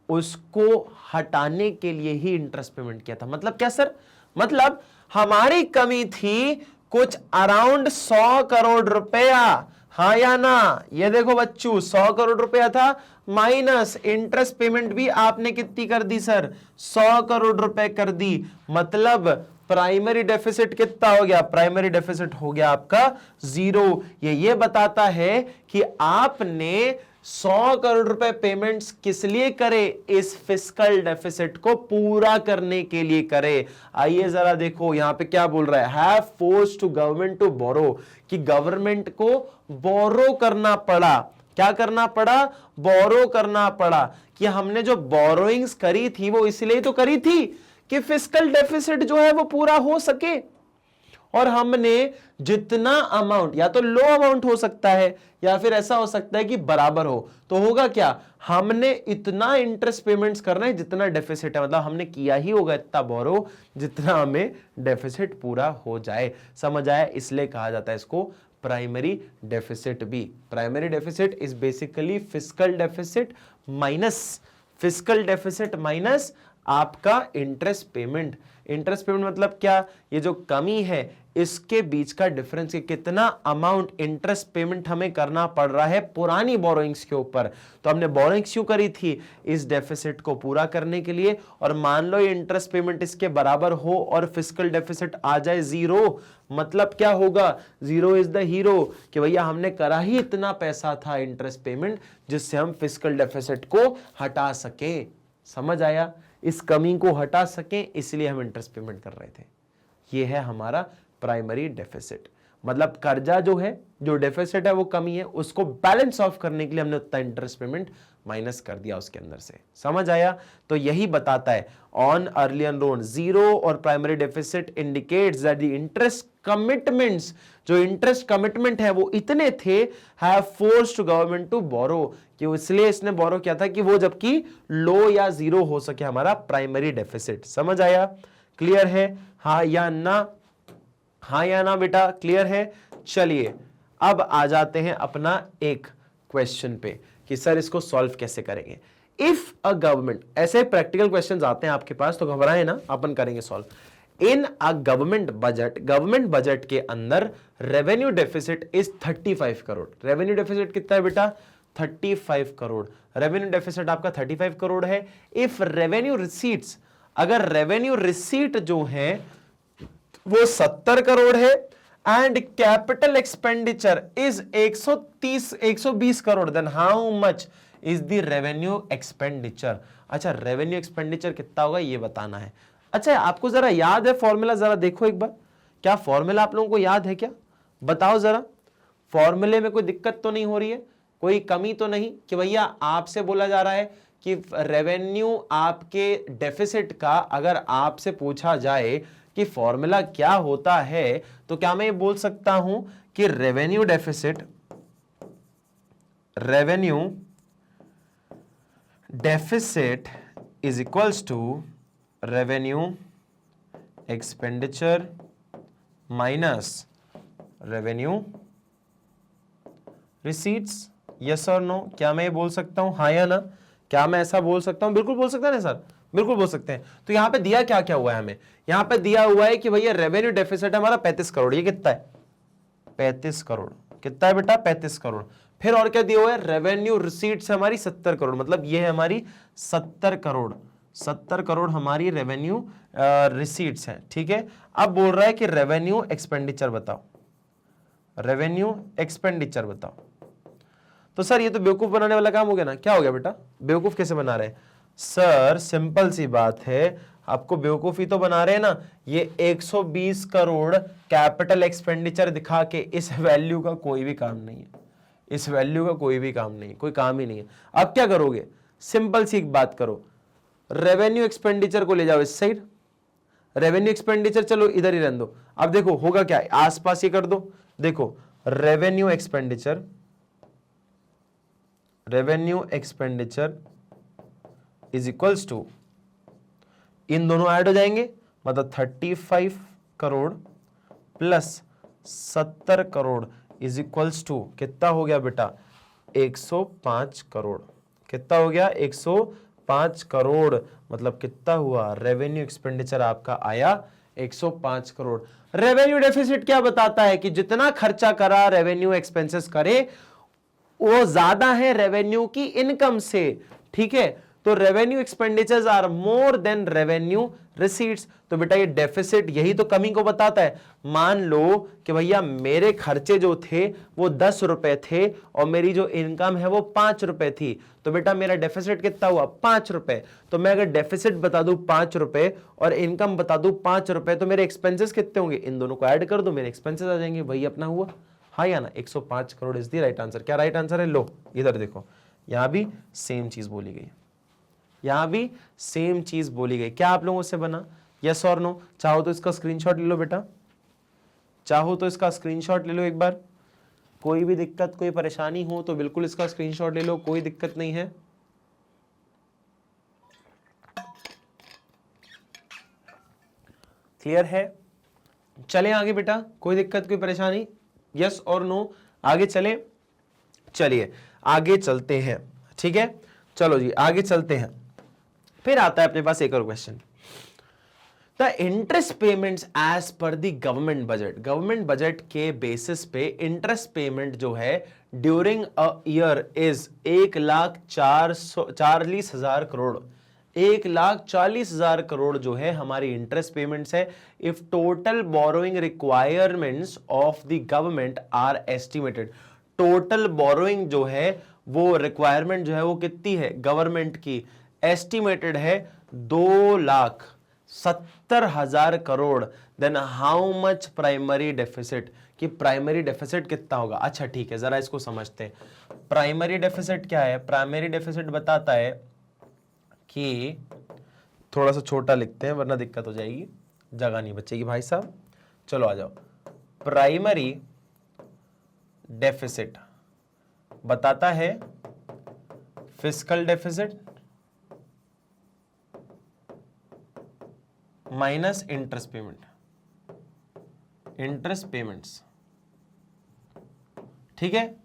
उसको हटाने के लिए ही इंटरेस्ट पेमेंट किया था। मतलब क्या सर? मतलब हमारी कमी थी कुछ अराउंड 100 करोड़ रुपया, हाँ या ना? ये देखो बच्चों, 100 करोड़ रुपया था, माइनस इंटरेस्ट पेमेंट भी आपने कितनी कर दी सर? 100 करोड़ रुपए कर दी। मतलब प्राइमरी डेफिसिट कितना हो गया? प्राइमरी डेफिसिट हो गया आपका जीरो। ये बताता है कि आपने 100 करोड़ रुपए पेमेंट्स किस लिए करे? इस फिस्कल डेफिसिट को पूरा करने के लिए करे। आइए जरा देखो यहां पे क्या बोल रहा है, have force to government to borrow, कि गवर्नमेंट को बोरो करना पड़ा। क्या करना पड़ा? बोरो करना पड़ा। कि हमने जो बोरोइंग्स करी थी वो इसलिए तो करी थी कि फिस्कल डेफिसिट जो है वो पूरा हो सके, और हमने जितना अमाउंट, या तो लो अमाउंट हो सकता है या फिर ऐसा हो सकता है कि बराबर हो, तो होगा क्या? हमने इतना इंटरेस्ट पेमेंट्स करना है जितना डेफिसिट है, मतलब हमने किया ही होगा इतना बोरो जितना हमें डेफिसिट पूरा हो जाए। समझ आया? इसलिए कहा जाता है इसको प्राइमरी डेफिसिट भी। Primary deficit is basically fiscal deficit minus आपका इंटरेस्ट पेमेंट। इंटरेस्ट पेमेंट मतलब क्या? ये जो कमी है इसके बीच का डिफरेंस, कितना अमाउंट इंटरेस्ट पेमेंट हमें करना पड़ रहा है पुरानी बोरोइंग्स के ऊपर। तो हमने बोरोइंग्स क्यों करी थी? इस डेफिसिट को पूरा करने के लिए। और मान लो ये इंटरेस्ट पेमेंट इसके बराबर हो और फिस्कल डेफिसिट आ जाए जीरो, मतलब क्या होगा? जीरो इज द हीरो, कि भैया हमने करा ही इतना पैसा था इंटरेस्ट पेमेंट जिससे हम फिस्कल डेफिसिट को हटा सके। समझ आया? इस कमी को हटा सकें इसलिए हम इंटरेस्ट पेमेंट कर रहे थे। ये है हमारा प्राइमरी डेफिसिट। मतलब कर्जा जो है, जो डेफिसिट है वो कमी है, उसको बैलेंस ऑफ करने के लिए हमने उतना इंटरेस्ट पेमेंट माइनस कर दिया उसके अंदर से। समझ आया? तो यही बताता है ऑन अर्लियर लोन जीरो और primary deficit indicates that the interest commitments, जो इंटरेस्ट कमिटमेंट है वो इतने थे, have forced to government to borrow, कि इसलिए इसने बोरो किया था कि वो जबकि लो या जीरो हो सके हमारा प्राइमरी डेफिसिट। समझ आया? क्लियर है? हाँ या ना? हाँ या ना बेटा? क्लियर है? चलिए अब आ जाते हैं अपना एक क्वेश्चन पे कि सर इसको सॉल्व कैसे करेंगे। इफ अ गवर्नमेंट, ऐसे प्रैक्टिकल क्वेश्चंस आते हैं आपके पास तो घबराए ना, अपन करेंगे solve. In a government budget के अंदर revenue deficit is 35 crore. Revenue deficit कितना है बेटा? 35 करोड़। रेवेन्यू डेफिसिट आपका 35 करोड़ है। इफ रेवेन्यू रिसीट्स, अगर रेवेन्यू रिसीट जो है वो 70 करोड़ है, and capital expenditure is 120 crore, then how much? Is the revenue expenditure. अच्छा, रेवेन्यू एक्सपेंडिचर कितना होगा ये बताना है। अच्छा, आपको जरा याद है फॉर्मूला, जरा देखो एक बार, क्या फॉर्मूला आप लोगों को याद है क्या? बताओ जरा, फॉर्मूले में कोई दिक्कत तो नहीं हो रही है, कोई कमी तो नहीं कि भैया आपसे बोला जा रहा है कि रेवेन्यू आपके डेफिसिट का अगर आपसे पूछा जाए कि फॉर्मूला क्या होता है, तो क्या मैं ये बोल सकता हूं कि revenue deficit is equals to revenue expenditure minus revenue receipts. Yes और नो? क्या मैं ये बोल सकता हूं, हाँ या ना? क्या मैं ऐसा बोल सकता हूं? बिल्कुल बोल सकता है ना सर, बिल्कुल बोल सकते हैं। तो यहां पे दिया क्या क्या हुआ है हमें? यहां पे दिया हुआ है कि भैया रेवेन्यू डेफिसिट हमारा 35 करोड़। ये कितना है? 35 करोड़। कितना है बेटा? 35 करोड़। फिर और क्या दिया हुआ है? रेवेन्यू रिसीट्स हमारी 70 करोड़, मतलब ये है हमारी 70 करोड़। 70 करोड़ हमारी रेवेन्यू रिसीट्स है, ठीक है। अब बोल रहा है कि रेवेन्यू एक्सपेंडिचर बताओ, रेवेन्यू एक्सपेंडिचर बताओ। तो सर ये तो बेवकूफ बनाने वाला काम हो गया ना। क्या हो गया बेटा? बेवकूफ कैसे बना रहे हैं सर? सिंपल सी बात है, आपको बेवकूफी तो बना रहे हैं ना। ये 120 करोड़ कैपिटल एक्सपेंडिचर दिखा के इस वैल्यू का कोई भी काम नहीं है, इस वैल्यू का कोई भी काम नहीं, कोई काम ही नहीं है। अब क्या करोगे? सिंपल सी एक बात करो, रेवेन्यू एक्सपेंडिचर को ले जाओ इस साइड, रेवेन्यू एक्सपेंडिचर चलो इधर ही रहने दो। अब देखो होगा क्या, आसपास ये कर दो। देखो revenue expenditure is equals to, इन दोनों ऐड हो जाएंगे, मतलब 35 crore plus 70 crore is equals to कितना हो गया बेटा? 105 करोड़। कितना हो गया? 105 करोड़। मतलब कितना हुआ? रेवेन्यू एक्सपेंडिचर आपका आया 105 करोड़। रेवेन्यू डेफिसिट क्या बताता है? कि जितना खर्चा करा रेवेन्यू एक्सपेंसेस करे वो ज्यादा है रेवेन्यू की इनकम से, ठीक है। तो revenue expenditures are more than revenue receipts. तो बेटा ये डेफिसिट यही तो कमी को बताता है। मान लो कि भैया मेरे खर्चे जो थे वो 10 रुपए थे और मेरी जो इनकम है वो 5 रुपए थी, तो बेटा मेरा डेफिसिट कितना हुआ? 5 रुपए। तो मैं अगर डेफिसिट बता दूं 5 रुपए और इनकम बता दूं 5 रुपए, तो मेरे एक्सपेंसेस कितने होंगे? इन दोनों को ऐड कर दो, मेरे एक्सपेंसेस आ जाएंगे। वही अपना हुआ, हाँ या ना? 105 crore is the right answer. क्या राइट आंसर है? लो इधर देखो, यहां भी सेम चीज बोली गई, यहां भी सेम चीज बोली गई। क्या आप लोगों से बना? यस और नो? चाहो तो इसका स्क्रीनशॉट ले लो बेटा, चाहो तो इसका स्क्रीनशॉट ले लो एक बार। कोई भी दिक्कत, कोई परेशानी हो तो बिल्कुल इसका स्क्रीनशॉट ले लो, कोई दिक्कत नहीं है। क्लियर है? चलें आगे बेटा, कोई दिक्कत, कोई परेशानी? यस और नो? आगे चलें? चलिए आगे चलते हैं, ठीक है। चलो जी आगे चलते हैं। फिर आता है अपने पास एक और question, the interest payments as पर the government budget. Government budget के बेसिस पे इंटरेस्ट पेमेंट जो है during a year is 1,40,000 crore. 1,40,000 crore जो है हमारी इंटरेस्ट पेमेंट्स है। If total borrowing requirements of the government are estimated. Total borrowing जो है वो रिक्वायरमेंट जो है वो कितनी है गवर्नमेंट की? एस्टिमेटेड है 2,70,000 crore. Then how much primary deficit, कि प्राइमरी डेफिसिट कितना होगा? अच्छा ठीक है, जरा इसको समझते हैं। प्राइमरी डेफिसिट क्या है? प्राइमरी डेफिसिट बताता है कि, थोड़ा सा छोटा लिखते हैं वरना दिक्कत हो जाएगी, जगह नहीं बचेगी भाई साहब। चलो आ जाओ। प्राइमरी डेफिसिट बताता है fiscal deficit minus interest payment, interest payments, ठीक है।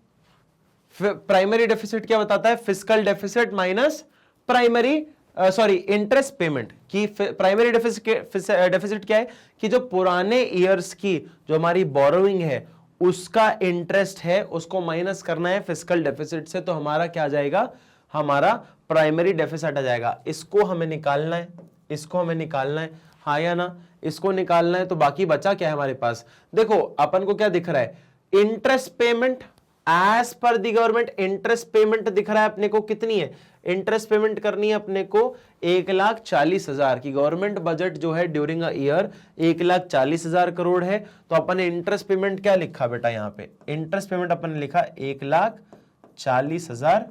प्राइमरी डेफिसिट क्या बताता है? Fiscal deficit minus primary interest payment. की प्राइमरी डेफिसिट क्या है? कि जो पुराने ईयर्स की जो हमारी बोरोइंग है उसका इंटरेस्ट है उसको माइनस करना है फिस्कल डेफिसिट से, तो हमारा क्या आ जाएगा? हमारा प्राइमरी डेफिसिट आ जाएगा। इसको हमें निकालना है, इसको हमें निकालना है, हाँ या ना? इसको निकालना है। तो बाकी बचा क्या है हमारे पास? देखो अपन को क्या दिख रहा है? इंटरेस्ट पेमेंट एज पर दी गवर्नमेंट इंटरेस्ट पेमेंट दिख रहा है अपने को कितनी है, इंटरेस्ट पेमेंट करनी है अपने को 1,40,000 की। गवर्नमेंट बजट जो है ड्यूरिंग अ ईयर 1,40,000 करोड़ है। तो अपन ने इंटरेस्ट पेमेंट क्या लिखा बेटा, यहां पे इंटरेस्ट पेमेंट अपन ने लिखा 1,40,000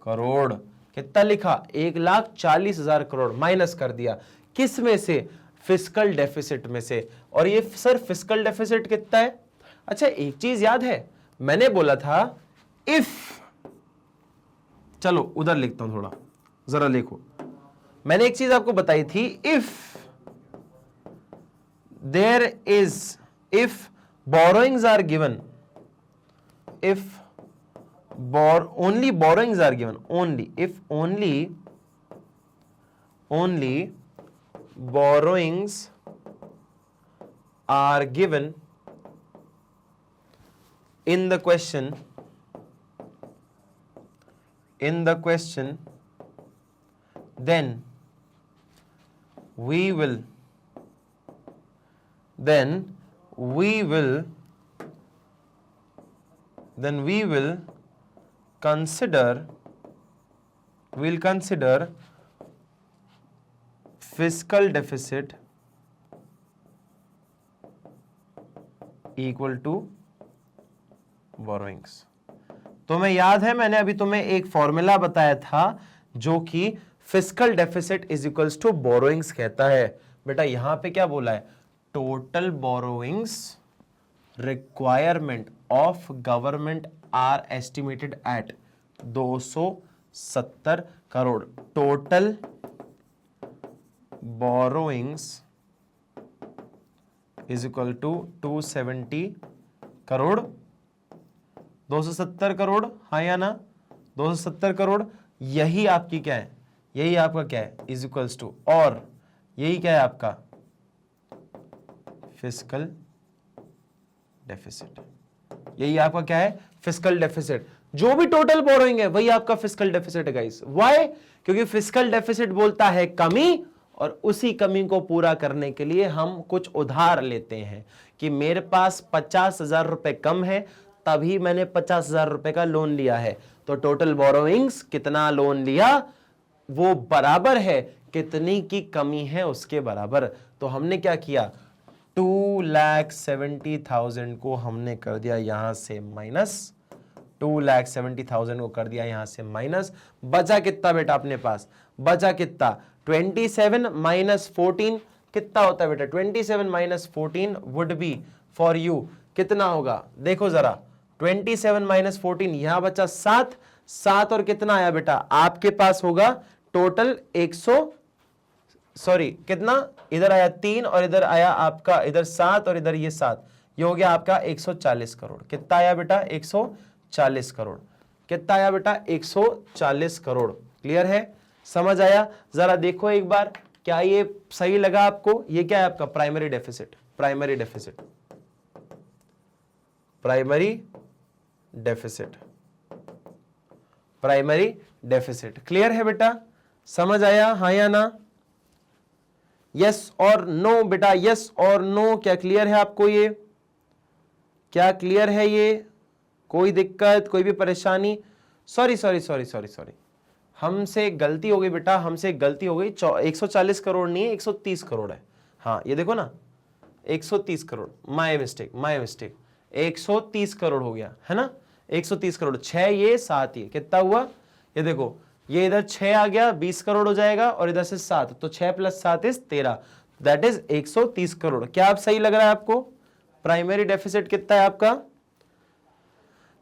करोड़। कितना लिखा, 1,40,000 करोड़। माइनस कर दिया किस में से, फिस्कल डेफिसिट में से। और ये सर फिस्कल डेफिसिट कितना है, अच्छा एक चीज याद है, मैंने बोला था इफ, चलो उधर लिखता हूं थोड़ा, जरा लिखो। मैंने एक चीज आपको बताई थी, if there is, if borrowings are given, if only borrowings are given, only if only borrowings are given in the question, then we will consider fiscal deficit equal to borrowings। तुम्हें याद है मैंने अभी तुम्हें एक फॉर्मूला बताया था जो कि fiscal deficit is equals to borrowings कहता है। बेटा यहां पे क्या बोला है, total borrowings requirement of government are estimated at 270 crore. Total borrowings is equal to 270 crore, 270 crore, हाँ या ना, 270 करोड़। यही आपकी क्या है, यही आपका क्या है, इज इक्वल्स टू, और यही क्या है आपका फिस्कल डेफिसिट। यही आपका क्या है, फिस्कल डेफिसिट। जो भी टोटल बोरोइंग है वही आपका फिस्कल डेफिसिट है गाइस। व्हाई, क्योंकि फिस्कल डेफिसिट बोलता है कमी, और उसी कमी को पूरा करने के लिए हम कुछ उधार लेते हैं कि मेरे पास 50,000 रुपए कम है, तभी मैंने 50,000 रुपए का लोन लिया है। तो टोटल बोरोइंग्स कितना लोन लिया, वो बराबर है कितनी की कमी है उसके बराबर। तो हमने क्या किया, 2,70,000 को हमने कर दिया यहां से माइनस, 2,70,000 को कर दिया यहां से माइनस। बचा कितना बेटा अपने पास, बचा कितना, 27 माइनस 14 कितना होता है बेटा, 27 minus 14 would be for you कितना होगा, देखो जरा, 27 माइनस 14 यहां बचा 7, 7 और कितना आया बेटा आपके पास होगा टोटल 100, सॉरी कितना, इधर आया 3 और इधर आया आपका, इधर 7 और इधर ये 7, ये हो गया आपका 140 करोड़। कितना आया बेटा 140 करोड़। कितना आया बेटा 140 करोड़। क्लियर है, समझ आया। जरा देखो एक बार, क्या ये सही लगा आपको, ये क्या है आपका primary deficit, primary deficit, primary deficit, primary deficit. Clear है बेटा, समझ आया, हाँ या ना, यस और नो बेटा, यस और नो, क्या क्लियर है आपको, ये क्या क्लियर है, ये कोई दिक्कत, कोई भी परेशानी। Sorry sorry sorry sorry sorry, हमसे गलती हो गई बेटा, हमसे गलती हो गई, 140 करोड़ नहीं है 130 करोड़ है। हाँ ये देखो ना 130 crore, my mistake, my mistake, 130 crore हो गया है ना, 130 करोड़, 6 ये 7 ये, कितना हुआ, ये देखो, ये इधर 6 आ गया 20 करोड़ हो जाएगा, और इधर से 7, तो 6 plus 7 is 13, that is 130 crore. क्या आप सही लग रहा है आपको, प्राइमरी डेफिसिट कितना है आपका,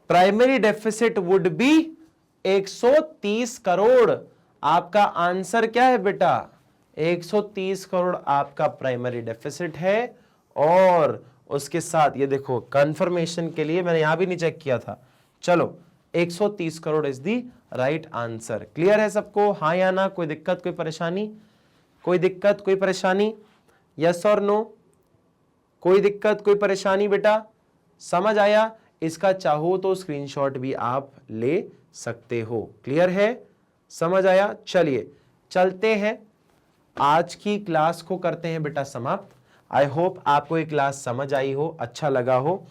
primary deficit would be 130 crore. आपका आंसर क्या है बेटा, 130 करोड़ आपका प्राइमरी डेफिसिट है। और उसके साथ ये देखो कंफर्मेशन के लिए मैंने यहां भी नहीं चेक किया था, चलो 130 crore is the right answer. Clear है सबको, हाँ या ना, कोई दिक्कत कोई परेशानी, कोई दिक्कत कोई परेशानी, यस और नो, कोई दिक्कत कोई परेशानी बेटा, समझ आया। इसका चाहो तो स्क्रीनशॉट भी आप ले सकते हो। क्लियर है, समझ आया। चलिए चलते हैं, आज की क्लास को करते हैं बेटा समाप्त। आई होप आपको ये क्लास समझ आई हो, अच्छा लगा हो।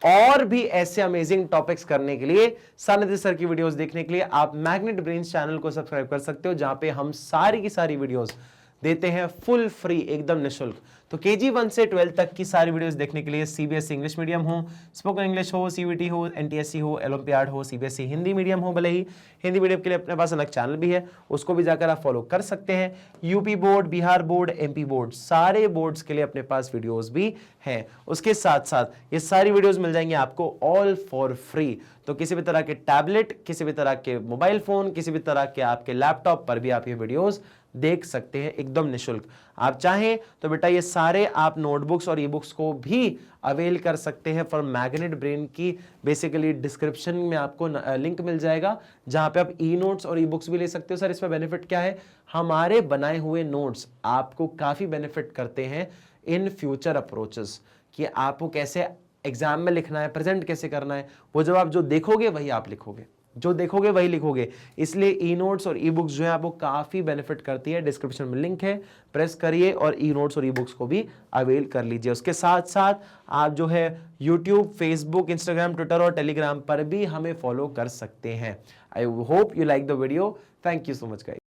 और भी ऐसे अमेजिंग टॉपिक्स करने के लिए, सानिध्य सर की वीडियोस देखने के लिए आप मैग्नेट ब्रेन्स चैनल को सब्सक्राइब कर सकते हो, जहां पे हम सारी की सारी वीडियोस देते हैं फुल फ्री, एकदम निःशुल्क। तो केजी 1 से 12 तक की सारी वीडियोस देखने के लिए सीबीएसई इंग्लिश मीडियम हो, स्पोकन इंग्लिश हो, सीवीटी हो, एनटीएससी हो, ओलंपियाड हो, सीबीएसई हिंदी मीडियम हो, भले ही हिंदी मीडियम के लिए अपने पास अलग चैनल भी है, उसको भी जाकर आप फॉलो कर सकते हैं। UP board, Bihar board, MP board, सारे बोर्ड्स के लिए अपने पास वीडियोस भी हैं। उसके साथ साथ ये सारी वीडियोस मिल जाएंगे आपको ऑल फॉर फ्री। तो किसी भी तरह के टैबलेट, किसी भी तरह के मोबाइल फोन, किसी भी तरह के आपके लैपटॉप पर भी आप ये वीडियोस देख सकते हैं एकदम निःशुल्क। आप चाहें तो बेटा ये सारे आप नोटबुक्स और ई बुक्स को भी अवेल कर सकते हैं फॉर मैग्नेट ब्रेन की। बेसिकली डिस्क्रिप्शन में आपको लिंक मिल जाएगा, जहां पे आप ई नोट्स और ई बुक्स भी ले सकते हो। सर इसमें बेनिफिट क्या है? हमारे बनाए हुए नोट्स आपको काफी बेनिफिट करते हैं इन फ्यूचर अप्रोचेस, कि आपको कैसे एग्जाम में लिखना है, प्रेजेंट कैसे करना है, वो जब आप जो देखोगे वही आप लिखोगे, जो देखोगे वही लिखोगे। इसलिए ई नोट्स और ई बुक्स जो है आपको काफी बेनिफिट करती है। डिस्क्रिप्शन में लिंक है, प्रेस करिए और ई नोट्स और ई बुक्स को भी अवेल कर लीजिए। उसके साथ साथ आप जो है यूट्यूब, फेसबुक, इंस्टाग्राम, ट्विटर और टेलीग्राम पर भी हमें फॉलो कर सकते हैं। I hope you like the video. Thank you so much guys.